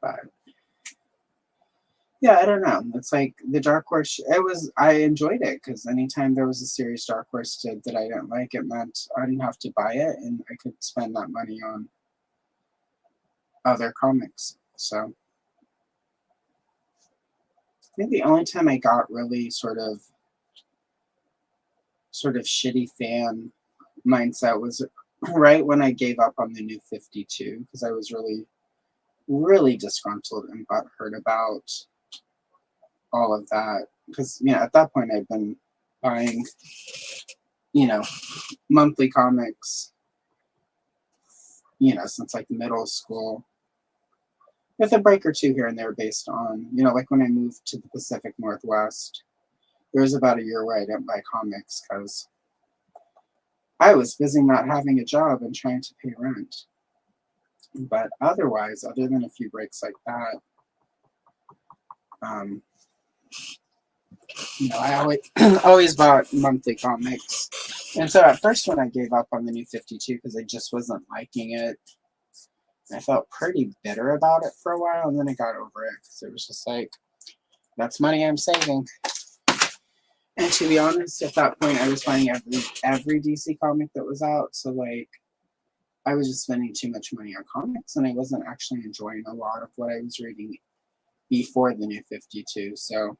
[SPEAKER 1] But yeah, I don't know. It's like the Dark Horse, I enjoyed it because anytime there was a series Dark Horse did that I didn't like, it meant I didn't have to buy it and I could spend that money on other comics. So I think the only time I got really sort of shitty fan mindset was right when I gave up on the New 52, because I was really, really disgruntled and butthurt about all of that. Because, at that point I'd been buying, monthly comics, since like middle school, with a break or two here and there based on, like when I moved to the Pacific Northwest, there was about a year where I didn't buy comics because I was busy not having a job and trying to pay rent. But otherwise, other than a few breaks like that, I always always bought monthly comics. And so at first when I gave up on the New 52 because I just wasn't liking it, I felt pretty bitter about it for a while, and then I got over it because it was just like, that's money I'm saving. And to be honest, at that point I was buying every DC comic that was out, so like I was just spending too much money on comics and I wasn't actually enjoying a lot of what I was reading before the New 52. So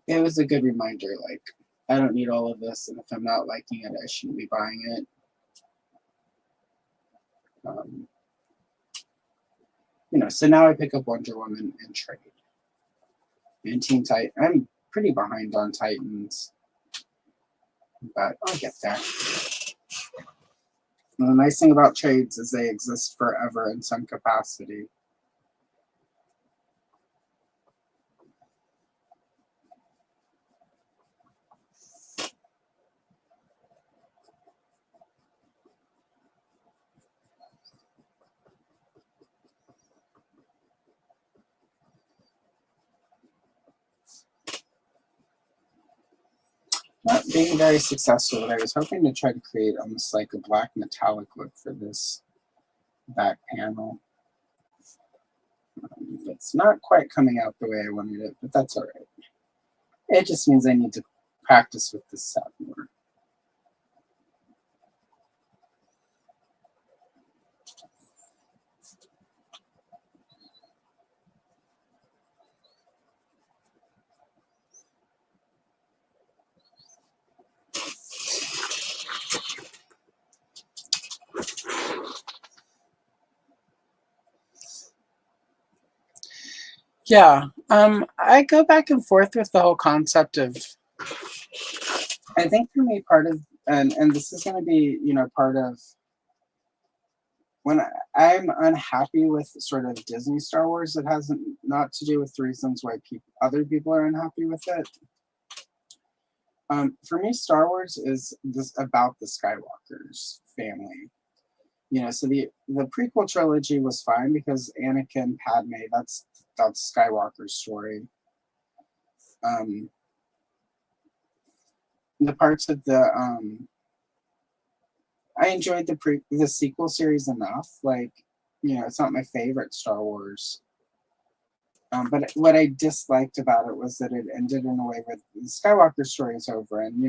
[SPEAKER 1] it was a good reminder, like, I don't need all of this, and if I'm not liking it, I shouldn't be buying it. So now I pick up Wonder Woman and trade. And Teen Titan, I'm pretty behind on Titans, but I'll get there. And the nice thing about trades is they exist forever in some capacity. Not being very successful, but I was hoping to try to create almost like a black metallic look for this back panel. It's not quite coming out the way I wanted it, but that's all right. It just means I need to practice with this set more. Yeah, I go back and forth with the whole concept of, I think for me, part of, and this is going to be, part of when I'm unhappy with sort of Disney Star Wars, it has not to do with the reasons why other people are unhappy with it. For me, Star Wars is this about the Skywalkers family. So the prequel trilogy was fine because Anakin, Padme, that's Skywalker's story. The parts of the I enjoyed the sequel series enough. Like, it's not my favorite Star Wars. But what I disliked about it was that it ended in a way where the Skywalker story is over, and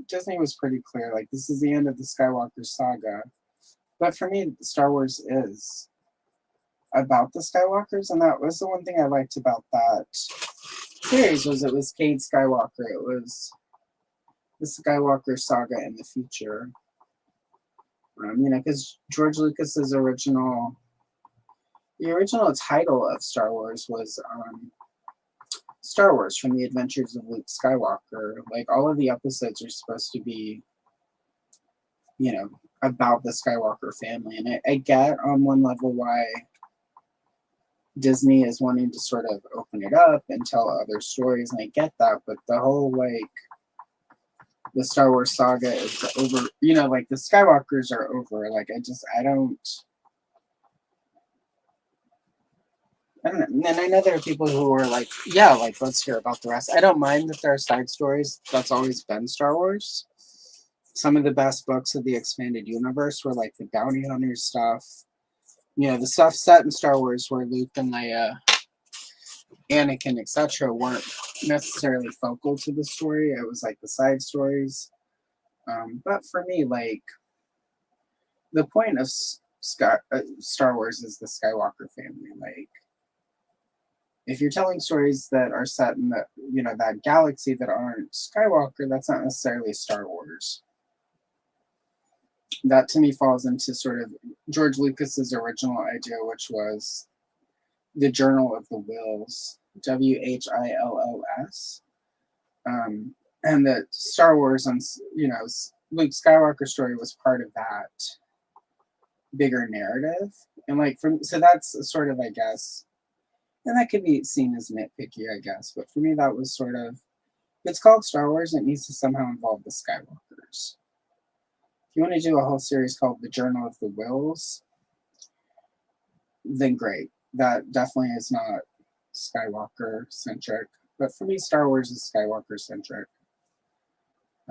[SPEAKER 1] Disney was pretty clear, like, this is the end of the Skywalker saga. But for me, Star Wars is about the Skywalkers, and that was the one thing I liked about that series, was it was Cade Skywalker. It was the Skywalker saga in the future. Because George Lucas's original title of Star Wars was Star Wars from the Adventures of Luke Skywalker. Like, all of the episodes are supposed to be, about the Skywalker family. And I get on one level why Disney is wanting to sort of open it up and tell other stories, and I get that, but the whole, like, the Star Wars saga is over, like, the Skywalkers are over. Like, I don't know. And I know there are people who are like, yeah, like, let's hear about the rest. I don't mind that there are side stories. That's always been Star Wars. Some of the best books of the expanded universe were like the bounty hunter stuff. The stuff set in Star Wars where Luke and Leia, Anakin, etc. weren't necessarily focal to the story. It was like the side stories. But for me, like, the point of Star Wars is the Skywalker family. Like, if you're telling stories that are set in that galaxy that aren't Skywalker, that's not necessarily Star Wars. That to me falls into sort of George Lucas's original idea, which was the Journal of the Wills, WHILLS. And the Star Wars and, you know, Luke Skywalker story was part of that bigger narrative. And like, so that's sort of, I guess, and that could be seen as nitpicky, I guess. But for me, that was sort of, it's called Star Wars, it needs to somehow involve the Skywalkers. If you want to do a whole series called The Journal of the Wills, then great. That definitely is not Skywalker centric. But for me, Star Wars is Skywalker centric.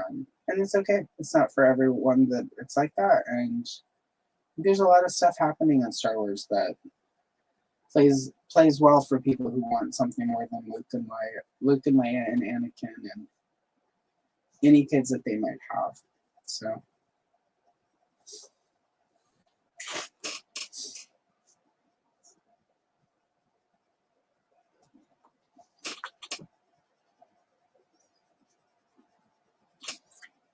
[SPEAKER 1] And it's okay. It's not for everyone that it's like that. And there's a lot of stuff happening in Star Wars that plays well for people who want something more than Luke and Leia and Anakin and any kids that they might have. So.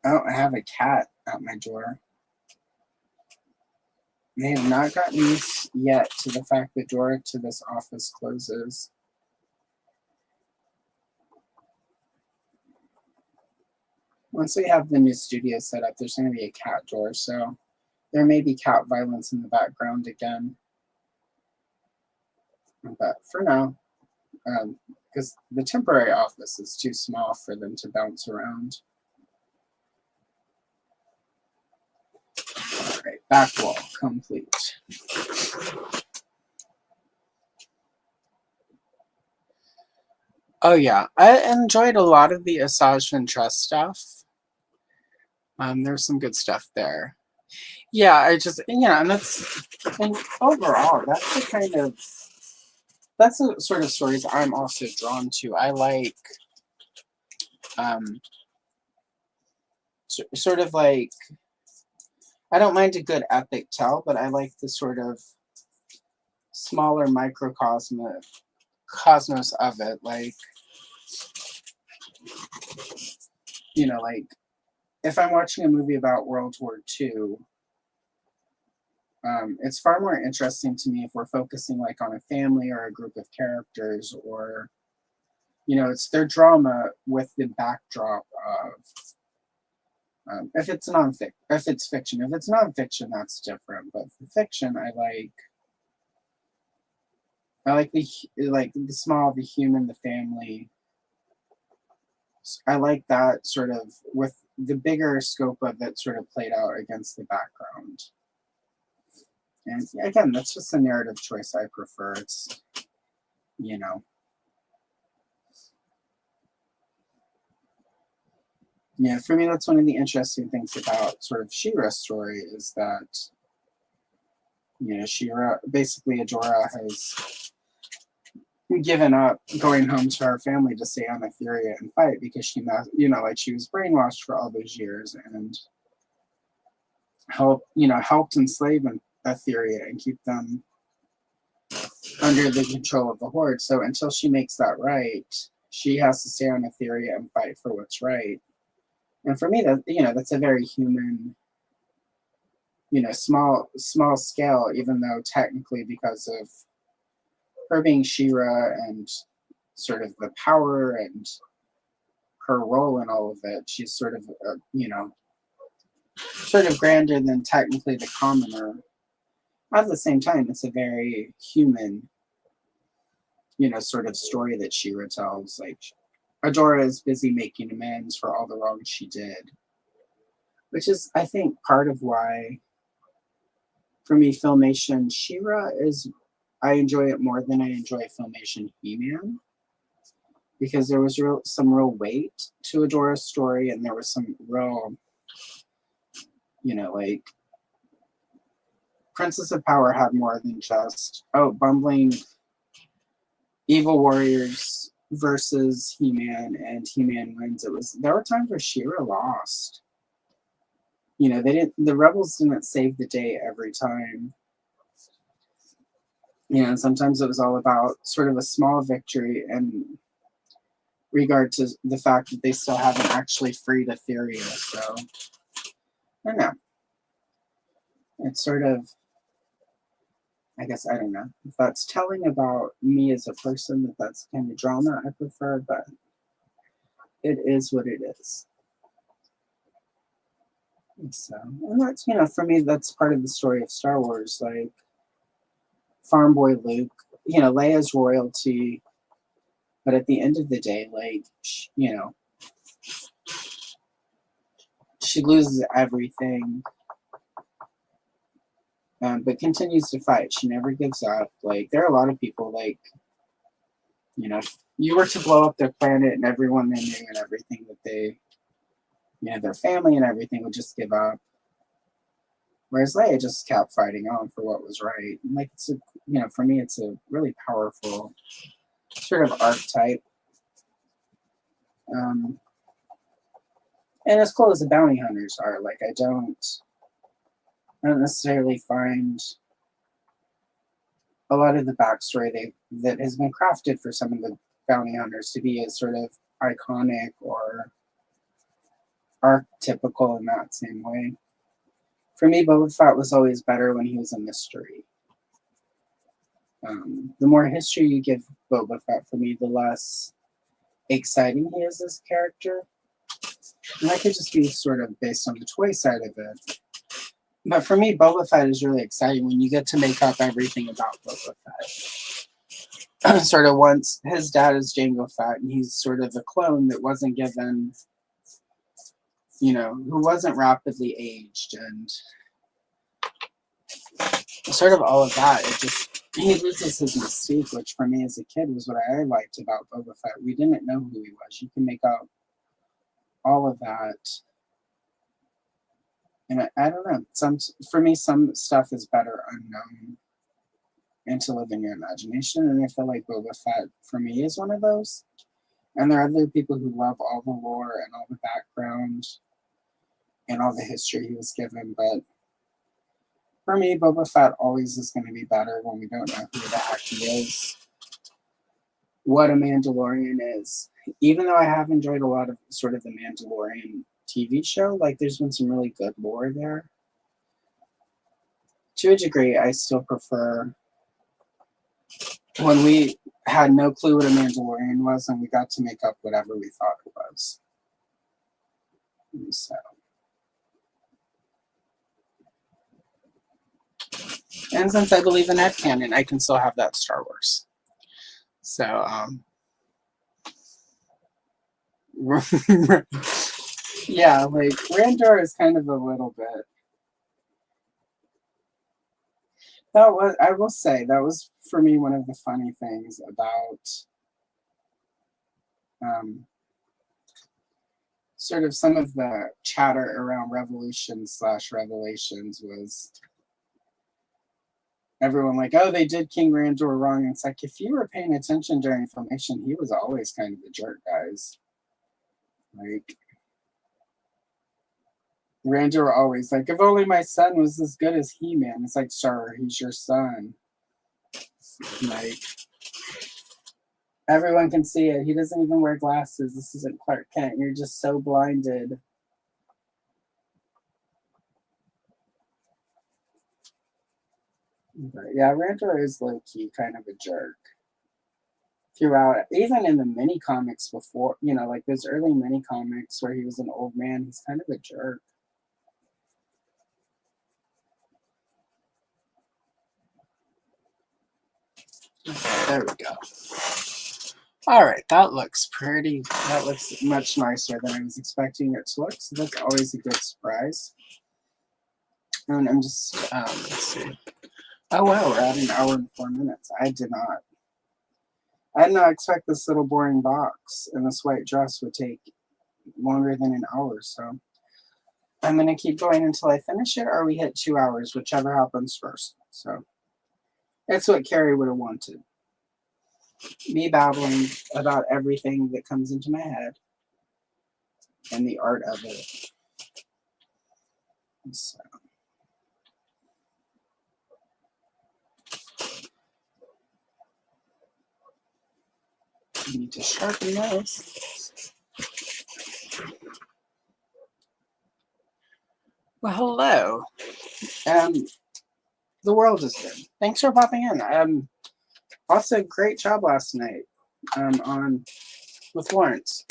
[SPEAKER 1] Oh, I have a cat at my door. They have not gotten used yet to the fact the door to this office closes. Once we have the new studio set up, there's going to be a cat door, so there may be cat violence in the background again. But for now, because the temporary office is too small for them to bounce around. All right, back wall complete. Oh yeah, I enjoyed a lot of the Asajj Ventress stuff. There's some good stuff there. Yeah, and overall, that's the sort of stories I'm also drawn to. I like, sort of like, I don't mind a good epic tell, but I like the sort of smaller microcosmos of it, like, you know, like if I'm watching a movie about World War II, it's far more interesting to me if we're focusing like on a family or a group of characters, or, you know, it's their drama with the backdrop of, if it's fiction. If it's nonfiction, that's different. But for fiction, I like the small, the human, the family. I like that sort of, with the bigger scope of it sort of played out against the background. And again, that's just a narrative choice I prefer. It's, you know. Yeah, for me, that's one of the interesting things about sort of She-Ra's story is that, you know, She-Ra, basically Adora has given up going home to her family to stay on Etheria and fight because she was brainwashed for all those years and helped enslave Etheria and keep them under the control of the Horde. So until she makes that right, she has to stay on Etheria and fight for what's right. And for me, that's a very human, small scale, even though technically because of her being She-Ra and sort of the power and her role in all of it, she's sort of, sort of grander than technically the commoner. At the same time, it's a very human, sort of story that She-Ra tells. Like, Adora is busy making amends for all the wrongs she did, which is, I think, part of why, for me, Filmation She-Ra I enjoy it more than I enjoy Filmation He-Man, because there was some real weight to Adora's story, and there was some real, like, Princess of Power had more than just, bumbling evil warriors versus He-Man, and He-Man wins. There were times where She-Ra lost. The rebels didn't save the day every time. And sometimes it was all about sort of a small victory in regard to the fact that they still haven't actually freed Etheria. So, I don't know. It's sort of, I guess, I don't know if that's telling about me as a person, that's the kind of drama I prefer, but it is what it is. So, and that's, you know, for me, that's part of the story of Star Wars. Like, farm boy Luke, you know, Leia's royalty, but at the end of the day, like, you know, she loses everything, but continues to fight. She never gives up. Like, there are a lot of people, like, you know, if you were to blow up their planet and everyone they knew and everything that they, you know, their family and everything would just give up. Whereas Leia just kept fighting on for what was right. And like, it's a, you know, for me, it's a really powerful sort of archetype. And as cool as the bounty hunters are, like, I don't necessarily find a lot of the backstory that has been crafted for some of the bounty hunters to be as sort of iconic or archetypical in that same way. For me, Boba Fett was always better when he was a mystery. The more history you give Boba Fett, for me, the less exciting he is as a character. And that could just be sort of based on the toy side of it. But for me, Boba Fett is really exciting when you get to make up everything about Boba Fett. Sort of once his dad is Jango Fett, and he's sort of a clone that wasn't given, you know, who wasn't rapidly aged, and sort of all of that. It just, he loses his mystique, which for me as a kid was what I liked about Boba Fett. We didn't know who he was. You can make out all of that. And I don't know. For me, some stuff is better unknown and to live in your imagination. And I feel like Boba Fett, for me, is one of those. And there are other people who love all the lore and all the background and all the history he was given. But for me, Boba Fett always is going to be better when we don't know who the heck he is, what a Mandalorian is. Even though I have enjoyed a lot of sort of the Mandalorian TV show, like, there's been some really good lore there. To a degree, I still prefer when we had no clue what a Mandalorian was and we got to make up whatever we thought it was. So, and since I believe in headcanon, I can still have that Star Wars. So, yeah, like, Randor is kind of a little bit. That was, I will say, that was for me one of the funny things about sort of some of the chatter around Revolution/Revelations was everyone like, oh, they did King Randor wrong. And it's like, if you were paying attention during Filmation, he was always kind of a jerk, guys. Like, Randor always like, if only my son was as good as He-Man. It's like, sir, he's your son. Like, everyone can see it. He doesn't even wear glasses. This isn't Clark Kent. You're just so blinded. But yeah, Randor is low-key kind of a jerk. Throughout, even in the mini comics before, you know, like those early mini comics where he was an old man, he's kind of a jerk. There we go. All right, that looks pretty. That looks much nicer than I was expecting it to look. So that's always a good surprise. And I'm just, let's see. Oh wow, we're at 1 hour and 4 minutes. I did not expect this little boring box and this white dress would take longer than an hour. So I'm gonna keep going until I finish it, or we hit 2 hours, whichever happens first. So it's what Carrie would have wanted. Me babbling about everything that comes into my head and the art of it. So. I need to sharpen those. Well, hello. The world is good. Thanks for popping in. Also, great job last night on with Lawrence.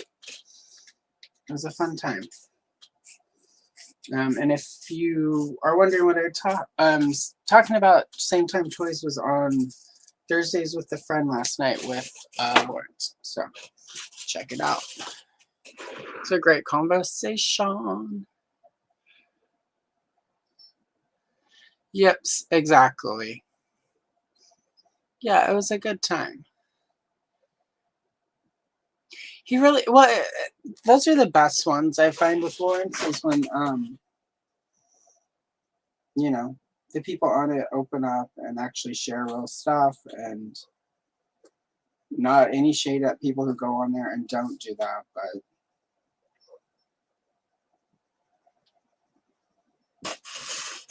[SPEAKER 1] It was a fun time. And if you are wondering what talking about, Same Time Toys was on Thursdays with a Friend last night with Lawrence. So check it out. It's a great conversation. Yep, exactly. Yeah, it was a good time. He really, well, those are the best ones I find with Lawrence, is when, you know, the people on it open up and actually share real stuff, and not any shade at people who go on there and don't do that, but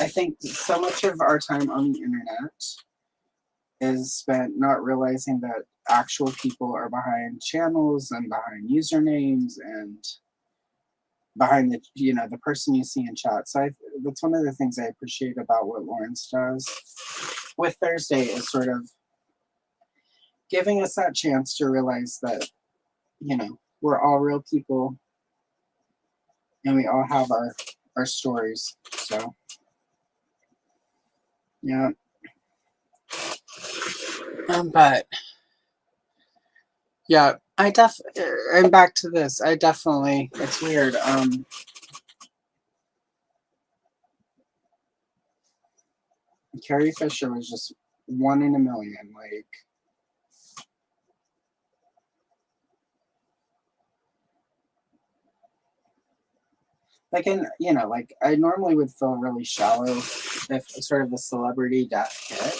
[SPEAKER 1] I think so much of our time on the internet is spent not realizing that actual people are behind channels and behind usernames and behind the person you see in chat. So that's one of the things I appreciate about what Lawrence does with Thursday, is sort of giving us that chance to realize that we're all real people and we all have our stories. So yeah. But yeah, I'm back to this. It's weird. Carrie Fisher was just one in a million. Like I normally would feel really shallow if sort of a celebrity death hit.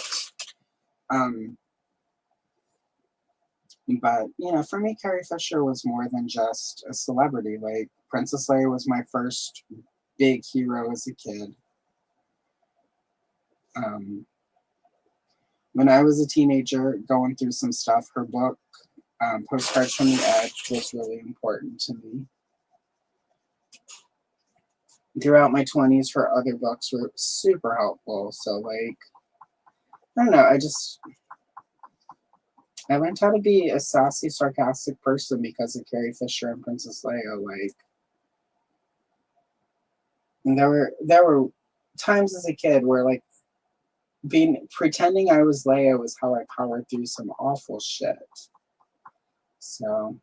[SPEAKER 1] But for me, Carrie Fisher was more than just a celebrity. Like, Princess Leia was my first big hero as a kid. When I was a teenager going through some stuff, her book, Postcards from the Edge, was really important to me. Throughout my 20s, her other books were super helpful. So, I don't know, I learned how to be a sassy, sarcastic person because of Carrie Fisher and Princess Leia. And there were times as a kid where pretending I was Leia was how I powered through some awful shit. So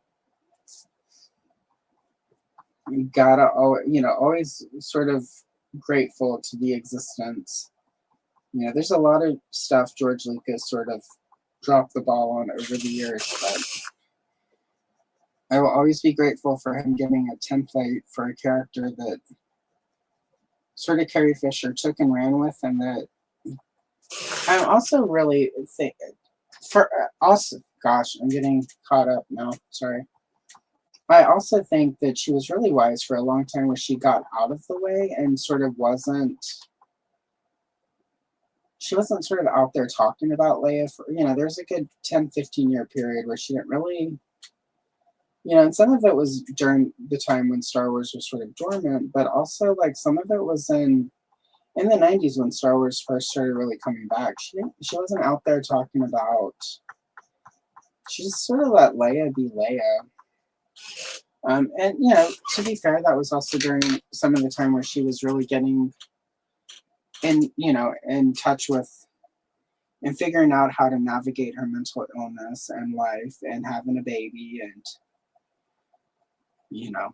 [SPEAKER 1] you gotta always sort of grateful to the existence. There's a lot of stuff George Lucas sort of dropped the ball on over the years, but I will always be grateful for him giving a template for a character that sort of Carrie Fisher took and ran with, and that I'm also really think for also, gosh, I'm getting caught up now. Sorry. I also think that she was really wise for a long time, where she got out of the way and sort of she wasn't sort of out there talking about Leia for, there's a good 10-15 year period where she didn't really, and some of it was during the time when Star Wars was sort of dormant, but also some of it was in the 90s when Star Wars first started really coming back. She wasn't out there talking about, she just sort of let Leia be Leia. And to be fair, that was also during some of the time where she was really getting in touch with and figuring out how to navigate her mental illness and life and having a baby and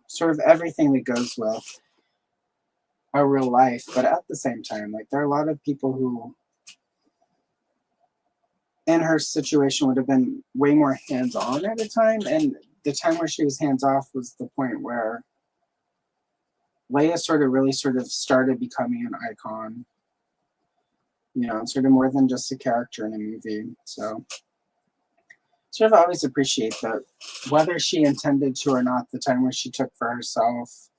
[SPEAKER 1] sort of everything that goes with a real life. But at the same time, there are a lot of people who in her situation would have been way more hands-on at the time, and the time where she was hands-off was the point where Leia really started becoming an icon, sort of more than just a character in a movie. So sort of always appreciate that, whether she intended to or not, the time where she took for herself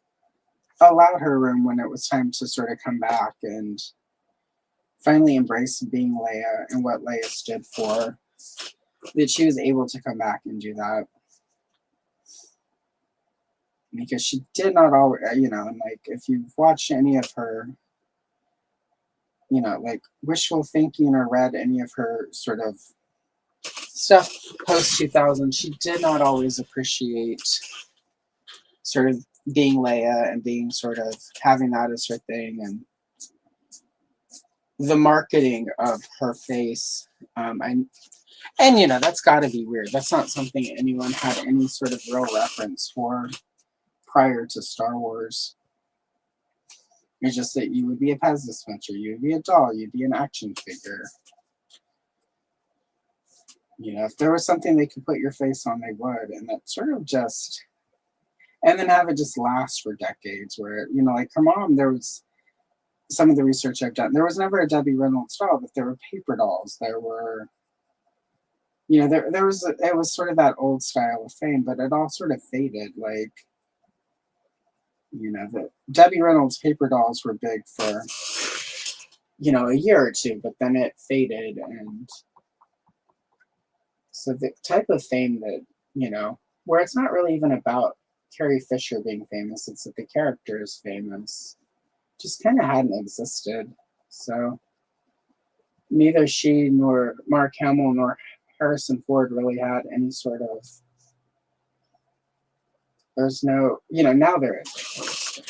[SPEAKER 1] allowed her room when it was time to sort of come back and finally embrace being Leia and what Leia stood for, that she was able to come back and do that. Because she did not always, and if you've watched any of her, wishful thinking or read any of her sort of stuff post 2000, she did not always appreciate sort of being Leia and being sort of having that as her thing, and the marketing of her face. And you know, that's got to be weird. That's not something anyone had any sort of real reference for prior to Star Wars. It's just that you would be a Pez dispenser, you would be a doll, you'd be an action figure. You know, if there was something they could put your face on, they would. And that sort of just, and then have it just last for decades where, you know, like her mom, there was some of the research I've done, there was never a Debbie Reynolds doll, but there were paper dolls. There were, you know, it was sort of that old style of fame, but it all sort of faded. Like, you know, the Debbie Reynolds paper dolls were big for, you know, a year or two, but then it faded. And so the type of fame that, you know, where it's not really even about Carrie Fisher being famous, it's that the character is famous, just kind of hadn't existed. So neither she nor Mark Hamill nor Harrison Ford really had any sort of, there's no, you know, now there is, of course,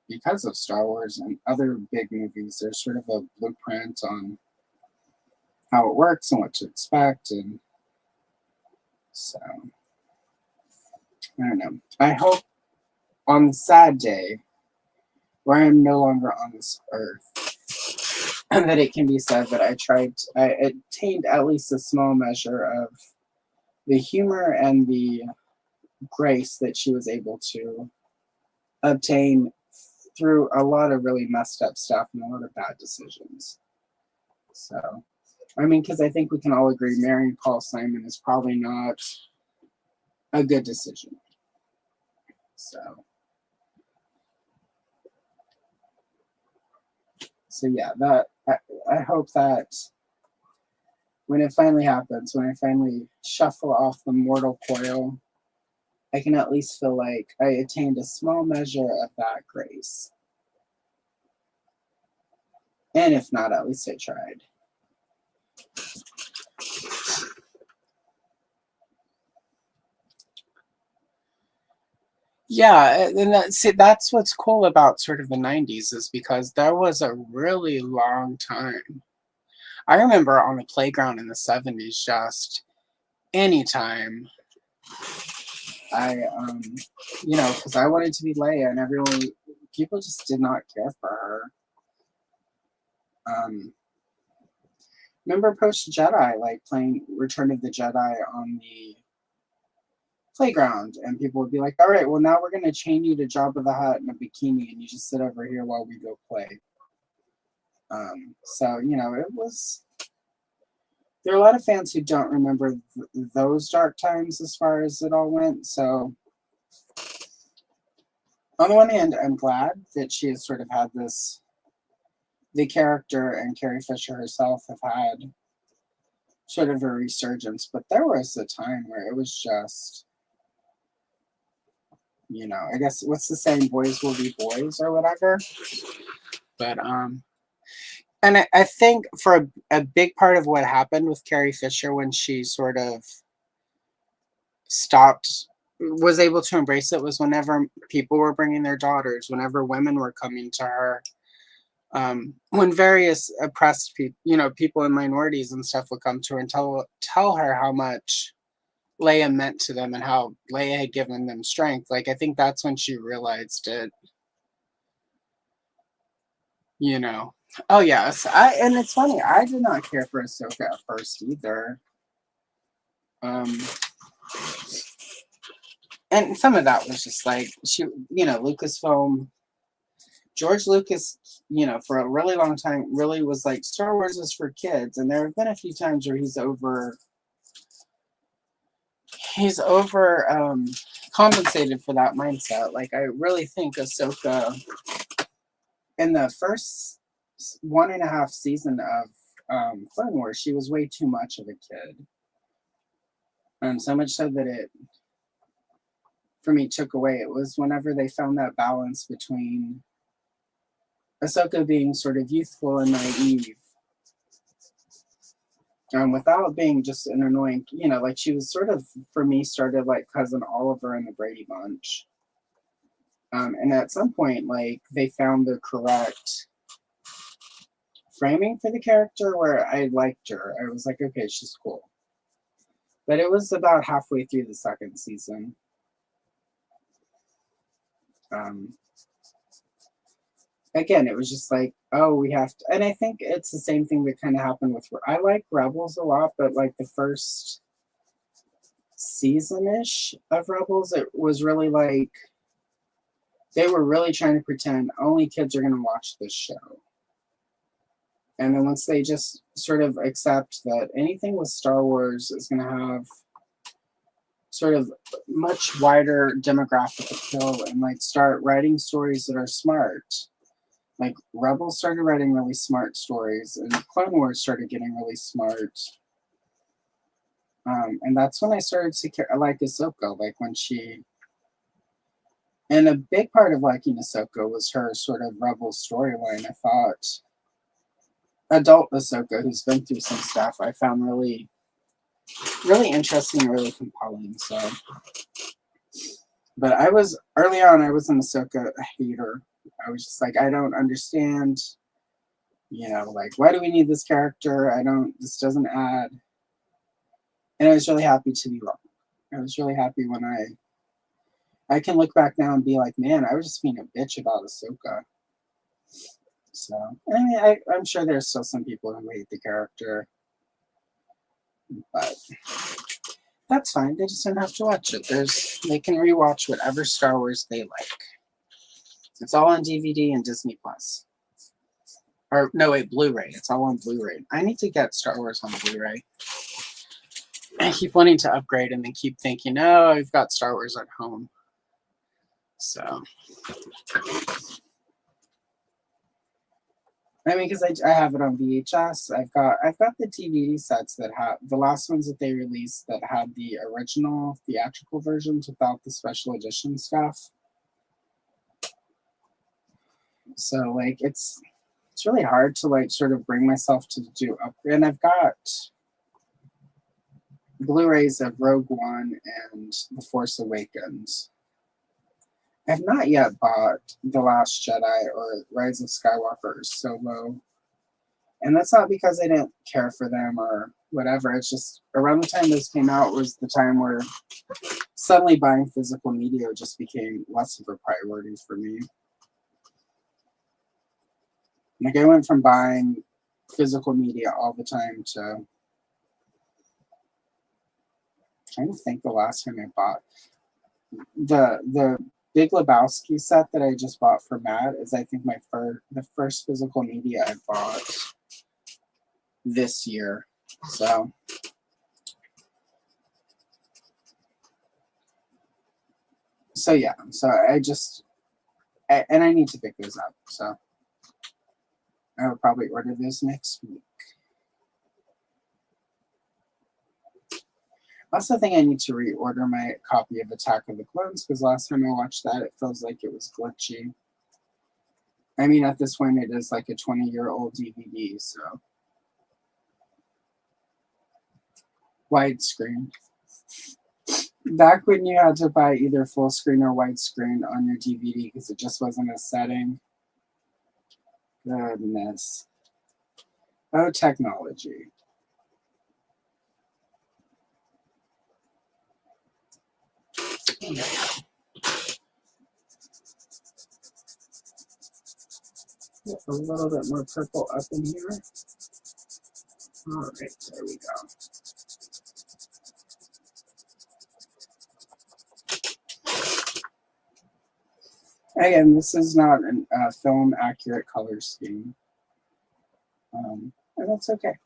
[SPEAKER 1] because of Star Wars and other big movies, there's sort of a blueprint on how it works and what to expect. And so, I don't know. I hope on the sad day where I am no longer on this earth, and that it can be said that I attained at least a small measure of the humor and the grace that she was able to obtain through a lot of really messed up stuff and a lot of bad decisions. So, I mean, because I think we can all agree marrying Paul Simon is probably not a good decision. So yeah, that I hope that when it finally happens, when I finally shuffle off the mortal coil, I can at least feel like I attained a small measure of that grace. And if not, at least I tried. Yeah, and that's what's cool about sort of the 90s, is because there was a really long time. I remember on the playground in the 70s, just anytime you know, because I wanted to be Leia, and people just did not care for her. Remember post Jedi, like playing Return of the Jedi on the playground, and people would be like, all right, well, now we're going to chain you to Jabba the Hutt in a bikini, and you just sit over here while we go play. So, you know, there are a lot of fans who don't remember those dark times as far as it all went. So, on the one hand, I'm glad that she has sort of had the character and Carrie Fisher herself have had sort of a resurgence, but there was a time where it was just, you know, I guess what's the saying, boys will be boys or whatever. But and I think for a big part of what happened with Carrie Fisher when she sort of was able to embrace it, was whenever people were bringing their daughters, whenever women were coming to her, when various oppressed people, you know, people in minorities and stuff would come to her and tell her how much Leia meant to them and how Leia had given them strength. Like, I think that's when she realized it. You know. Oh yes, and it's funny. I did not care for Ahsoka at first either. And some of that was just like you know, Lucasfilm, George Lucas, you know, for a really long time, really was like Star Wars is for kids, and there have been a few times where he's over compensated for that mindset. Like, I really think Ahsoka in the first 1.5 season of Clone Wars, she was way too much of a kid. So much so that it, for me, took away. It was whenever they found that balance between Ahsoka being sort of youthful and naive, without being just an annoying, you know, like she was sort of, for me, started like Cousin Oliver and the Brady Bunch. And at some point, like, they found the correct framing for the character where I liked her. I was like, okay, she's cool. But it was about halfway through the second season. Again, it was just like, oh, we have to, and I think it's the same thing that kind of happened with, I like Rebels a lot, but like the first season-ish of Rebels, it was really like, they were really trying to pretend only kids are going to watch this show. And then once they just sort of accept that anything with Star Wars is going to have sort of much wider demographic appeal and like start writing stories that are smart. Like Rebels started writing really smart stories and Clone Wars started getting really smart. And that's when I started to like Ahsoka, like when she, and a big part of liking Ahsoka was her sort of rebel storyline. I thought adult Ahsoka, who's been through some stuff, I found really, really interesting and really compelling. So, but I was, early on, I was an Ahsoka hater. I was just like, I don't understand, you know, like, why do we need this character? This doesn't add. And I was really happy to be wrong. I was really happy when I can look back now and be like, man, I was just being a bitch about Ahsoka. So, I mean, I'm sure there's still some people who hate the character, but that's fine. They just don't have to watch it. They can rewatch whatever Star Wars they like. It's all on DVD and Disney Plus. Or no, wait, Blu-ray. It's all on Blu-ray. I need to get Star Wars on Blu-ray. I keep wanting to upgrade and then keep thinking, no, I've got Star Wars at home. So, I mean, because I have it on VHS. I've got the DVD sets that have the last ones that they released that had the original theatrical versions without the special edition stuff. So like it's really hard to like sort of bring myself to do upgrade. And I've got Blu-rays of Rogue One and The Force Awakens. I've not yet bought The Last Jedi or Rise of Skywalker or Solo. And that's not because I didn't care for them or whatever. It's just around the time those came out was the time where suddenly buying physical media just became less of a priority for me. Like I went from buying physical media all the time to trying to think the last time I bought the Big Lebowski set that I just bought for Matt is I think the first physical media I bought this year. So yeah, so I need to pick those up. So I will probably order those next week. I also think I need to reorder my copy of Attack of the Clones because last time I watched that, it feels like it was glitchy. I mean, at this point, it is like a 20-year-old DVD, so widescreen. Back when you had to buy either full screen or widescreen on your DVD because it just wasn't a setting. Goodness. Oh, technology. Get a little bit more purple up in here. All right, there we go. Again, this is not a film accurate color scheme. And that's okay.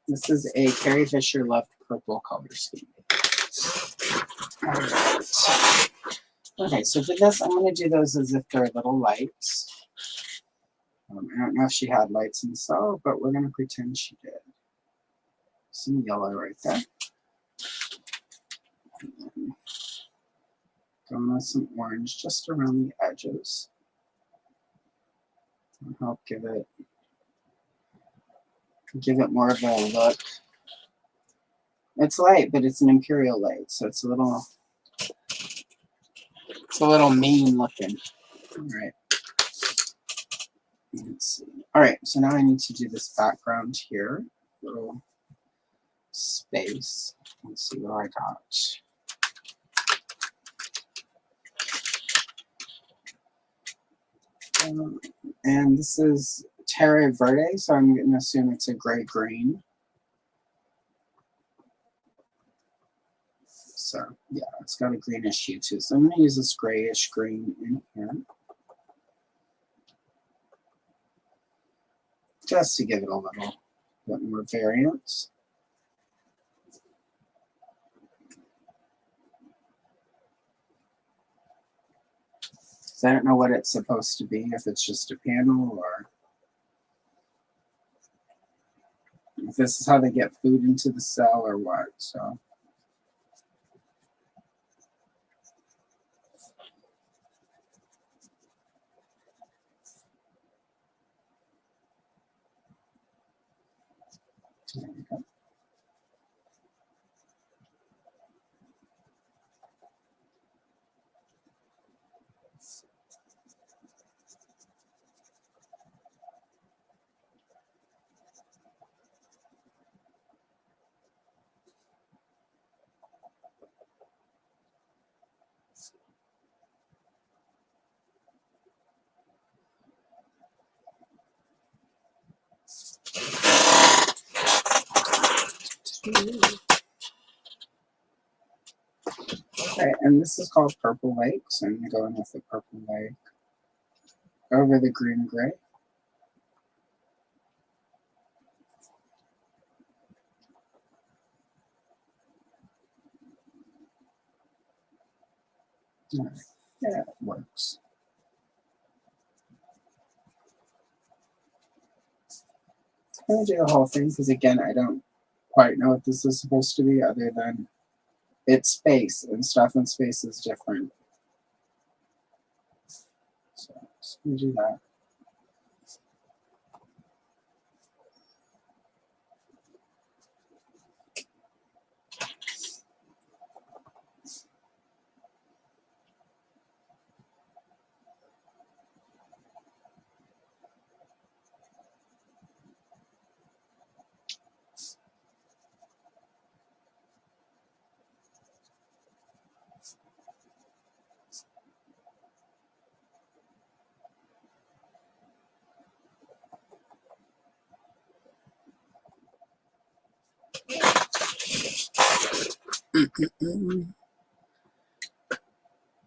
[SPEAKER 1] This is a Carrie Fisher Loved Purple color scheme. All right. Okay, so for this, I'm going to do those as if they're little lights. I don't know if she had lights installed, but we're going to pretend she did. Some yellow right there. Going with some orange just around the edges. It'll help give it more of a look. It's light, but it's an imperial light, so it's a little mean looking. All right. Let's see. All right, so now I need to do this background here. Little space. Let's see what I got. And this is Terre Verde, so I'm going to assume it's a gray-green. So, yeah, it's got a greenish hue too. So I'm going to use this grayish green in here. Just to give it a little bit more variance. So I don't know what it's supposed to be, if it's just a panel or if this is how they get food into the cell or what. So there we go. Okay, and this is called Purple Lake, so I'm going to go in with the Purple Lake over the green gray. All right. Yeah, it works. I'm going to do the whole thing because, again, I don't quite know what this is supposed to be other than it's space, and stuff in space is different. So I'm going to do that.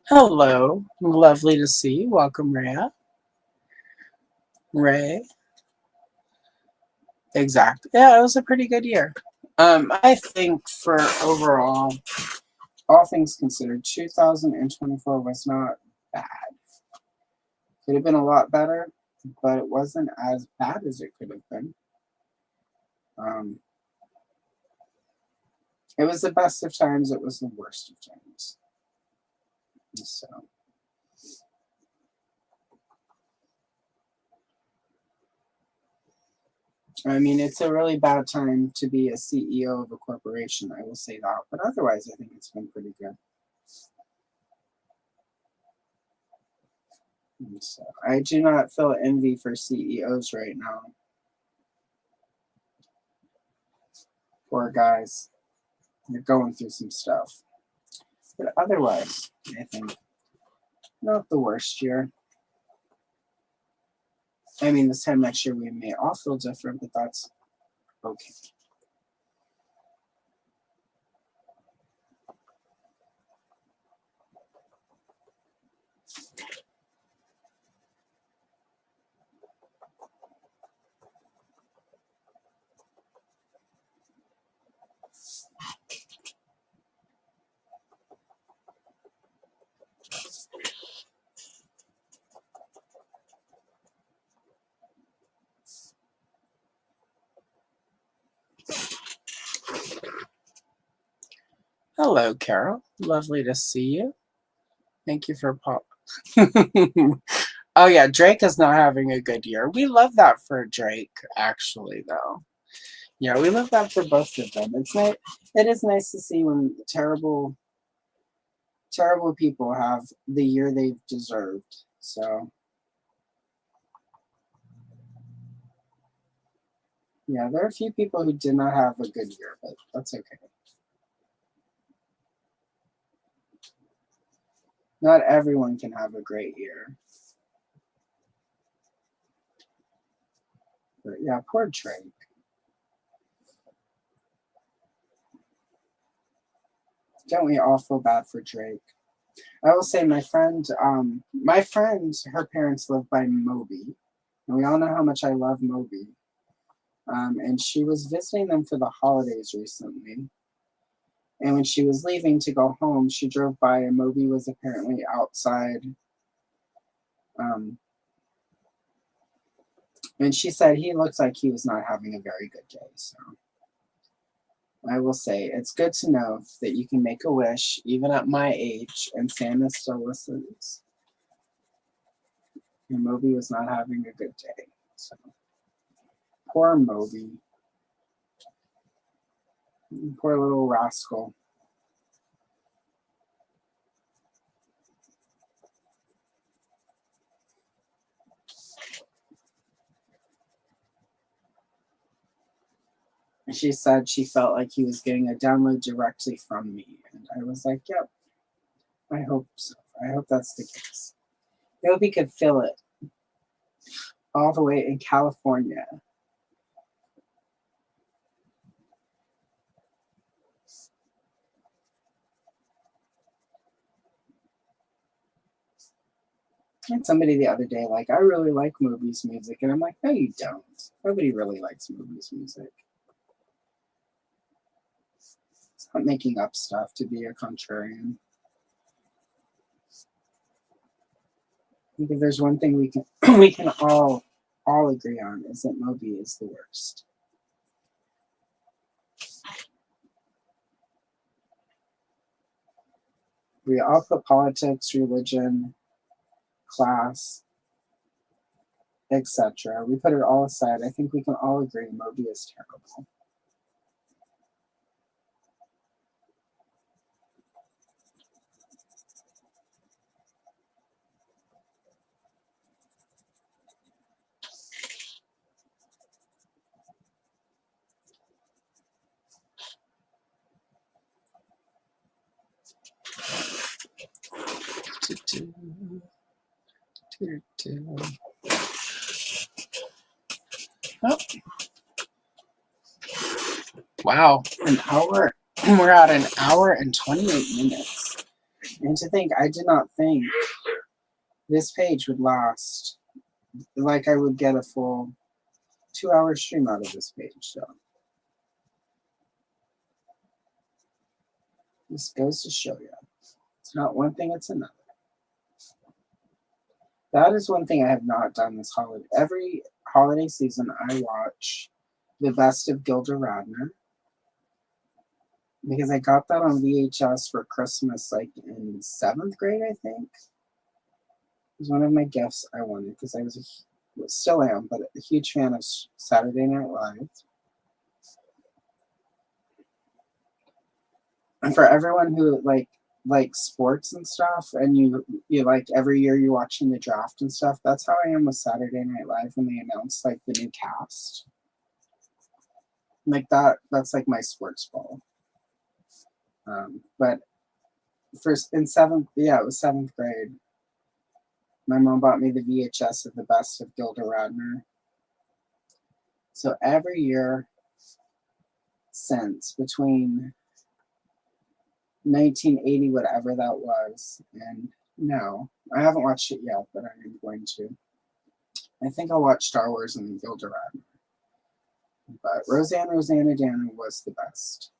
[SPEAKER 1] Hello, lovely to see you. Welcome, Rhea. Ray. Exactly. Yeah, it was a pretty good year. I think for overall, all things considered, 2024 was not bad. Could have been a lot better, but it wasn't as bad as it could have been. It was the best of times. It was the worst of times. So. I mean, it's a really bad time to be a CEO of a corporation, I will say that. But otherwise, I think it's been pretty good. And so I do not feel envy for CEOs right now. Poor guys. They're going through some stuff. But otherwise, I think not the worst year. I mean, this time next year we may all feel different, but that's okay. Hello, Carol. Lovely to see you. Thank you for pop. Oh yeah, Drake is not having a good year. We love that for Drake, actually, though. Yeah, we love that for both of them. It's nice. It is nice to see when terrible people have the year they've deserved. So yeah, there are a few people who did not have a good year, but that's okay. Not everyone can have a great year. But yeah, poor Drake. Don't we all feel bad for Drake? I will say my friend, her parents live by Moby. And we all know how much I love Moby. And she was visiting them for the holidays recently. And when she was leaving to go home, she drove by and Moby was apparently outside. Um, and she said he looks like he was not having a very good day. So I will say it's good to know that you can make a wish even at my age and Santa still listens. And Moby was not having a good day. So poor Moby. Poor little rascal. And she said she felt like he was getting a download directly from me. And I was like, yep, I hope so. I hope that's the case. I hope he could feel it all the way in California. And somebody the other day, like, I really like Moby's music. And I'm like, no, you don't. Nobody really likes Moby's music. It's not making up stuff to be a contrarian. I think if there's one thing we can we can all agree on is that Moby is the worst. We all put politics, religion, class, etc. We put it all aside. I think we can all agree Moby is terrible. Oh, wow, an hour. We're at an hour and 28 minutes. And to think, I did not think this page would last. Like I would get a full 2 hour stream out of this page. So this goes to show you. It's not one thing, it's another. That is one thing I have not done this holiday. Every holiday season, I watch the best of Gilda Radner because I got that on VHS for Christmas, like in 7th grade, I think. It was one of my gifts I wanted because I was still am, but a huge fan of Saturday Night Live. And for everyone who like sports and stuff, and you like every year you're watching the draft and stuff, that's how I am with Saturday Night Live when they announce like the new cast. Like that's like my sports ball. But first in it was 7th grade. My mom bought me the VHS of the best of Gilda Radner. So every year since between 1980, whatever that was, and no, I haven't watched it yet, but I'm going to. I think I'll watch Star Wars and Gilda Radner. But Rosanna Dana was the best.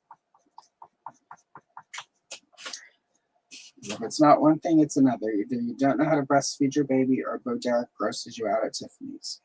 [SPEAKER 1] If it's not one thing, it's another. Either you don't know how to breastfeed your baby or Bo Derek grosses you out at Tiffany's.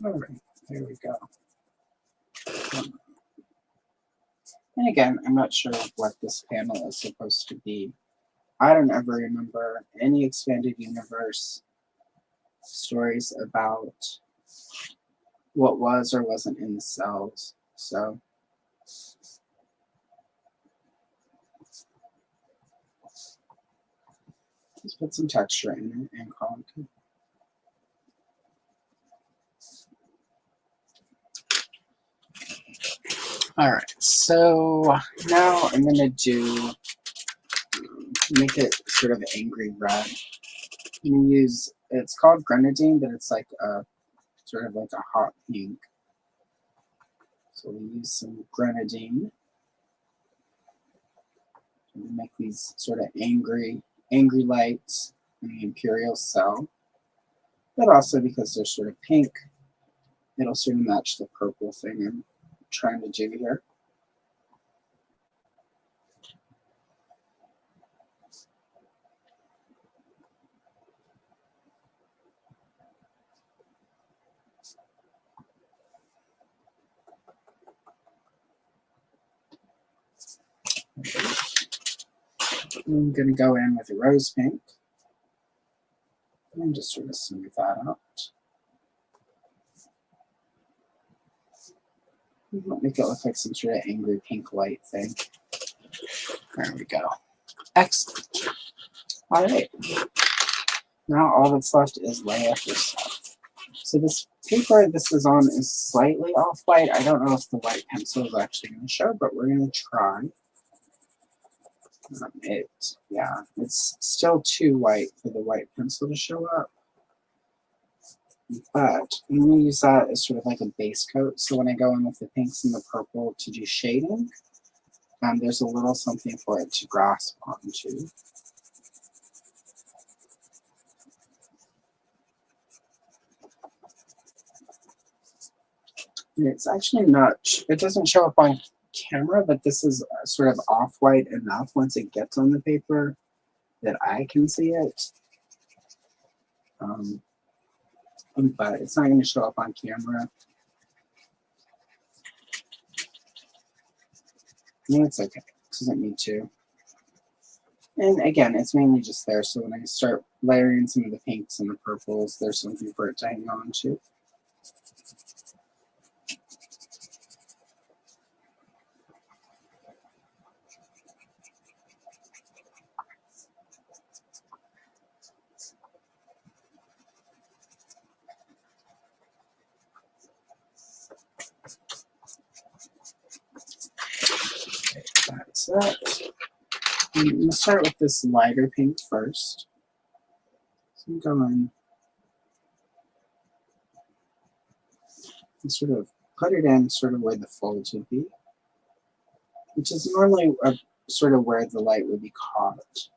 [SPEAKER 1] All right, there we go. And again, I'm not sure what this panel is supposed to be. I don't ever remember any expanded universe stories about what was or wasn't in the cells. So let's put some texture in it and call it good. All right, so now I'm gonna do, make it sort of angry red. I'm gonna use, it's called grenadine, but it's like a sort of like a hot pink. So we use some grenadine to make these sort of angry lights in the imperial cell. But also because they're sort of pink, it'll sort of match the purple thing I'm trying to do here. I'm going to go in with a rose pink and just sort of smooth that out. Make it look like some sort of angry pink light thing. There we go. Excellent. All right. Now all that's left is Leia herself. So this paper this is on is slightly off-white. I don't know if the white pencil is actually going to show, but we're going to try. It's still too white for the white pencil to show up. But I'm going to use that as sort of like a base coat. So when I go in with the pinks and the purple to do shading, there's a little something for it to grasp onto. And it's actually not, it doesn't show up on camera, but this is sort of off-white enough once it gets on the paper that I can see it. But it's not going to show up on camera. No, it's okay. It doesn't need to. And again, it's mainly just there, so when I start layering some of the pinks and the purples, there's something for it to hang on to. Okay, that's that. I'm going to start with this lighter pink first. So I'm going and sort of put it in sort of where the folds would be, which is normally sort of where the light would be caught.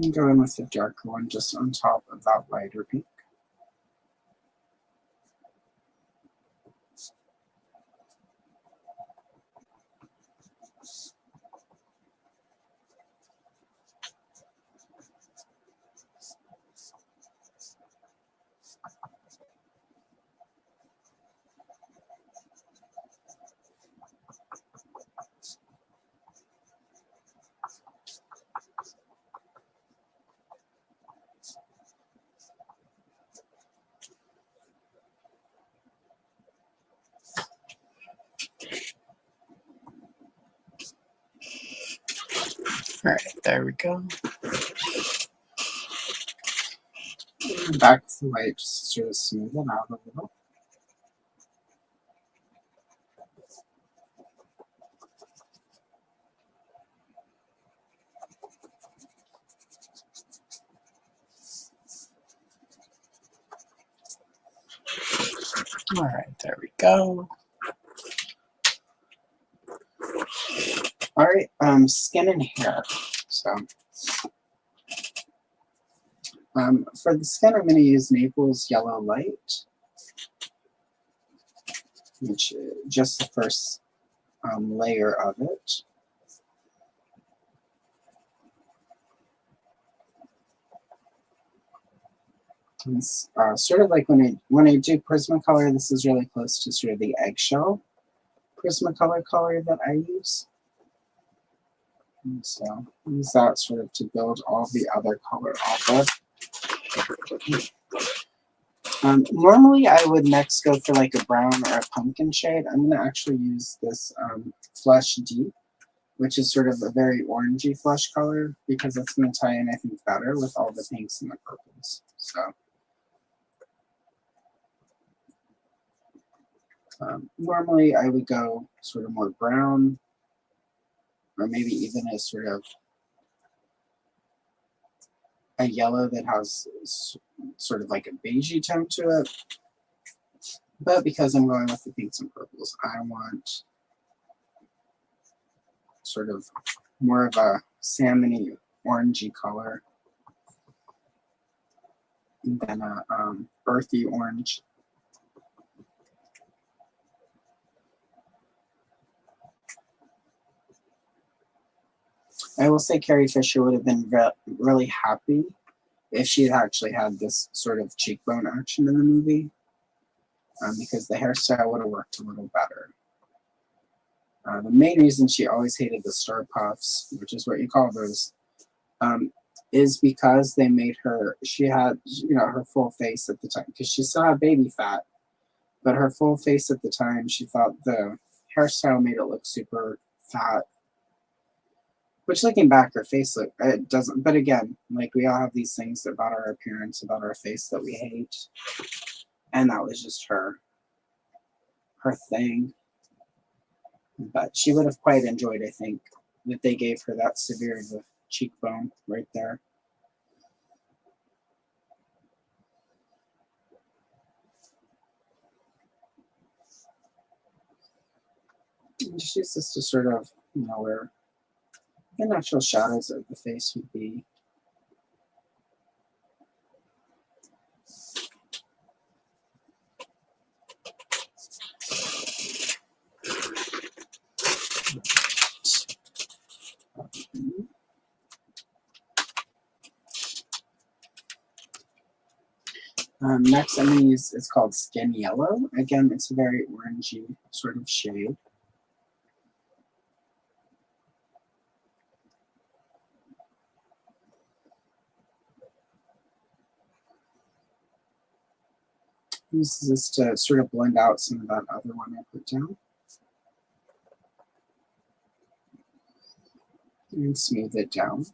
[SPEAKER 1] And go in with the darker one just on top of that lighter pink. All right, there we go. Back to the white, just to sort of smooth it out a little. All right, there we go. All right, skin and hair. So for the skin, I'm going to use Naples Yellow Light, which is just the first layer of it. It's sort of like when I do Prismacolor, this is really close to sort of the eggshell Prismacolor color that I use. And so use that sort of to build all the other color off of. Normally I would next go for like a brown or a pumpkin shade. I'm going to actually use this Flush Deep, which is sort of a very orangey flush color, because that's going to tie in, I think, better with all the pinks and the purples. So normally I would go sort of more brown, or maybe even a sort of a yellow that has sort of like a beigey tone to it. But because I'm going with the pinks and purples, I want sort of more of a salmony orangey color than a earthy orange. I will say Carrie Fisher would have been really happy if she had actually had this sort of cheekbone action in the movie, because the hairstyle would have worked a little better. The main reason she always hated the star puffs, which is what you call those, is because they made her, she had, her full face at the time, because she still had baby fat, but her full face at the time, she thought the hairstyle made it look super fat. Which, looking back, her face it doesn't. But again, like, we all have these things about our appearance, about our face that we hate, and that was just her thing. But she would have quite enjoyed, I think, that they gave her that severe of a cheekbone right there. And just use this to sort of, where the natural shadows of the face would be. Next, I'm going to use, it's called Skin Yellow. Again, it's a very orangey sort of shade. Use this to sort of blend out some of that other one I put down. And smooth it down.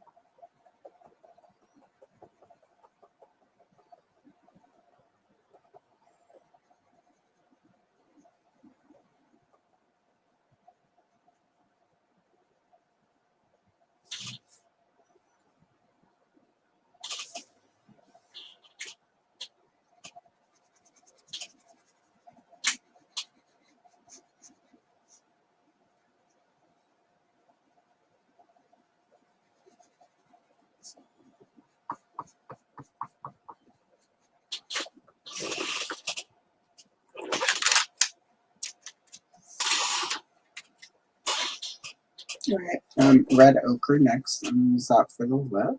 [SPEAKER 1] All right, red ochre next. I'm going to use that for the lip.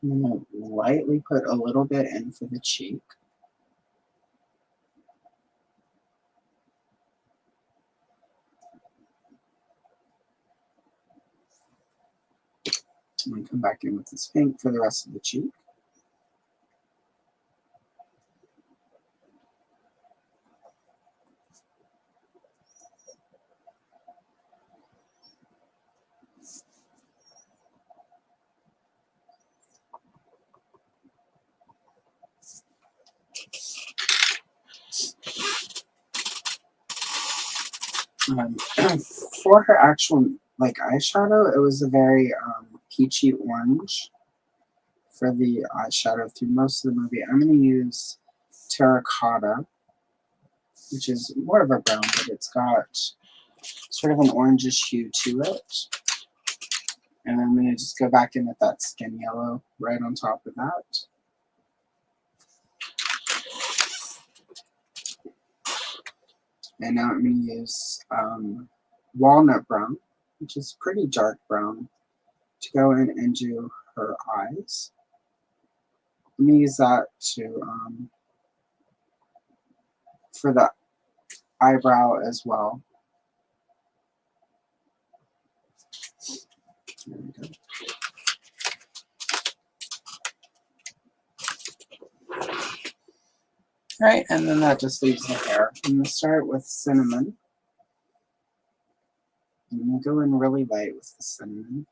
[SPEAKER 1] I'm going to lightly put a little bit in for the cheek. I'm going to come back in with this pink for the rest of the cheek. For her actual like eyeshadow, it was a very peachy orange for the eyeshadow through most of the movie. I'm going to use Terracotta, which is more of a brown, but it's got sort of an orangish hue to it. And I'm going to just go back in with that skin yellow right on top of that. And now I'm going to use walnut brown, which is pretty dark brown, to go in and do her eyes. Let me use that to for the eyebrow as well. There we go. All right, and then that just leaves the hair. I'm going to start with cinnamon. I'm going to go in really light with the cinnamon.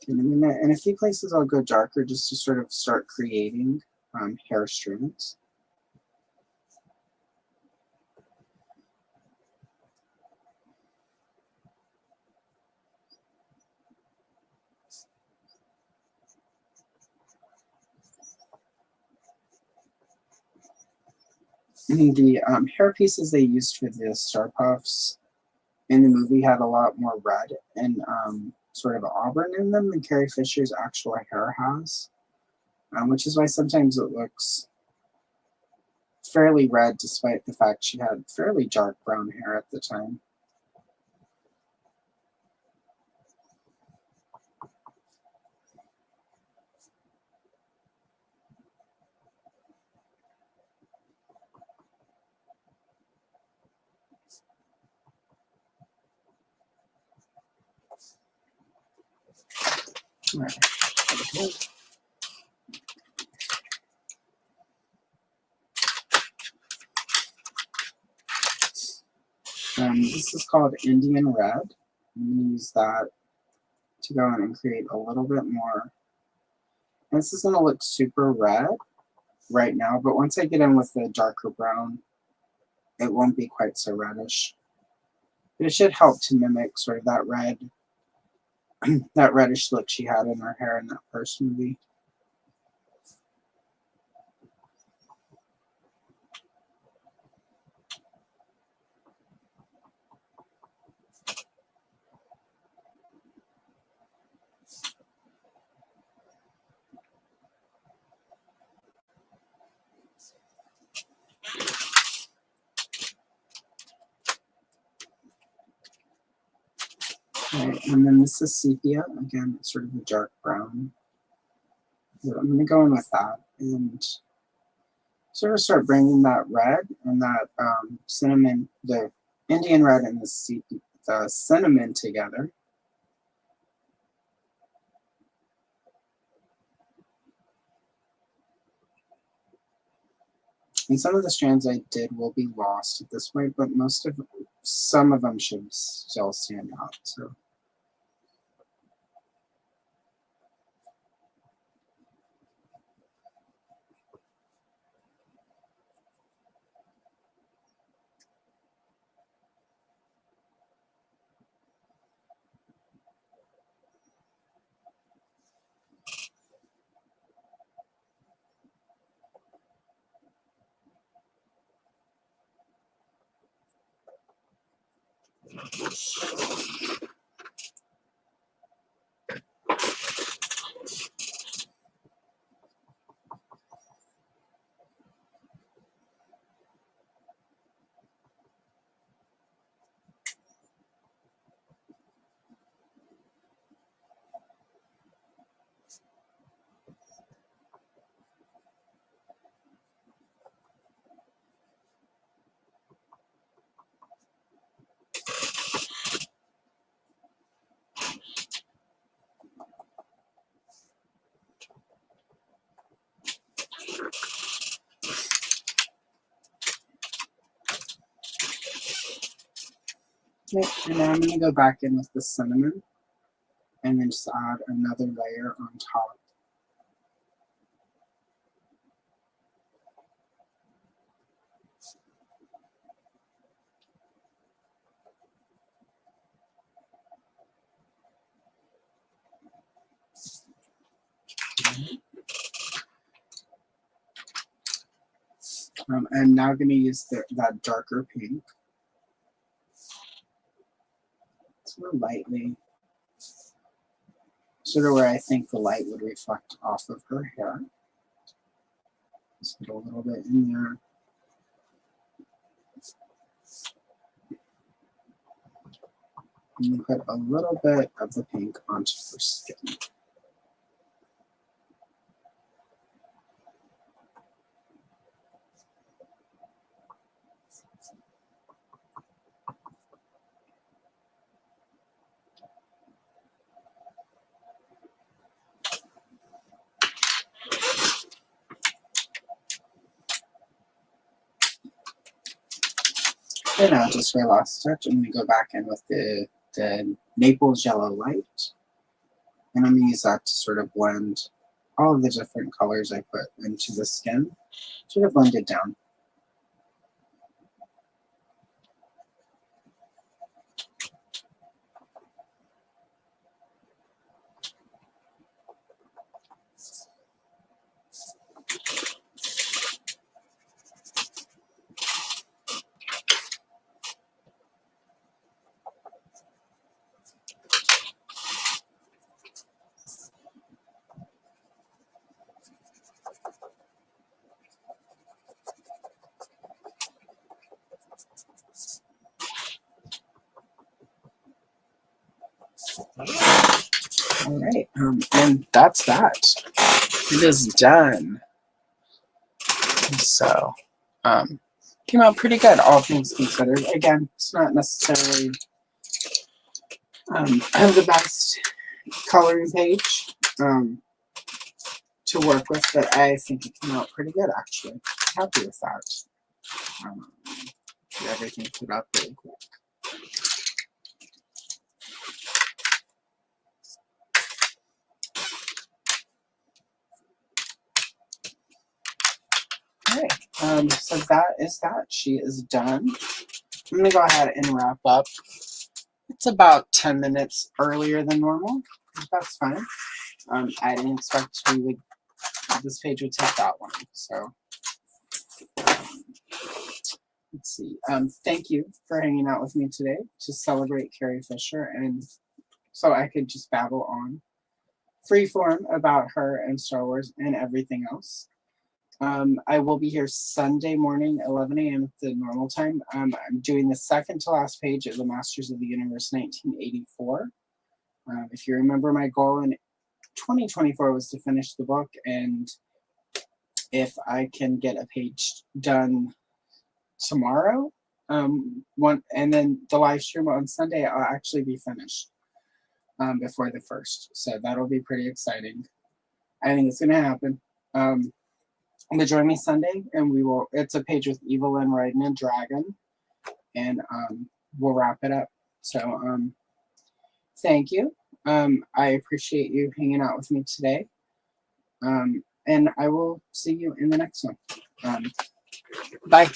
[SPEAKER 1] In a few places I'll go darker just to sort of start creating hair strands. And the hair pieces they used for the star puffs in the movie had a lot more red and sort of auburn in them than Carrie Fisher's actual hair has, which is why sometimes it looks fairly red despite the fact she had fairly dark brown hair at the time. All right. This is called Indian Red. I'm going to use that to go in and create a little bit more. And this is going to look super red right now, but once I get in with the darker brown, it won't be quite so reddish. But it should help to mimic sort of that red, that reddish look she had in her hair in that first movie. Right, and then this is sepia. Again, it's sort of a dark brown. So I'm going to go in with that and sort of start bringing that red and that cinnamon, the Indian red and the cinnamon together. And some of the strands I did will be lost at this point, but some of them should still stand out. So. Okay, and now I'm going to go back in with the cinnamon and then just add another layer on top. I'm now going to use that darker pink. Sort of lightly. Sort of where I think the light would reflect off of her hair. Just put a little bit in there. And put a little bit of the pink onto her skin. And now just for last touch, I'm going to go back in with the Naples yellow light. And I'm going to use that to sort of blend all of the different colors I put into the skin, sort of blend it down. All right, and that's that. It is done. So, came out pretty good, all things considered. Again, it's not necessarily the best coloring page to work with, but I think it came out pretty good, actually. Happy with that. Get everything put up really quick. All right, so that is that. She is done. I'm gonna go ahead and wrap up. It's about 10 minutes earlier than normal. That's fine. I didn't expect this page would take that long. So let's see. Thank you for hanging out with me today to celebrate Carrie Fisher, and so I could just babble on freeform about her and Star Wars and everything else. I will be here Sunday morning, 11 a.m. at the normal time. I'm doing the second to last page of the Masters of the Universe 1984. If you remember, my goal in 2024 was to finish the book, and if I can get a page done tomorrow, and then the live stream on Sunday, I'll actually be finished before the 1st. So that'll be pretty exciting. I think it's gonna happen. But join me Sunday, and it's a page with Evelyn riding a dragon, and we'll wrap it up. So thank you. I appreciate you hanging out with me today. And I will see you in the next one. Bye.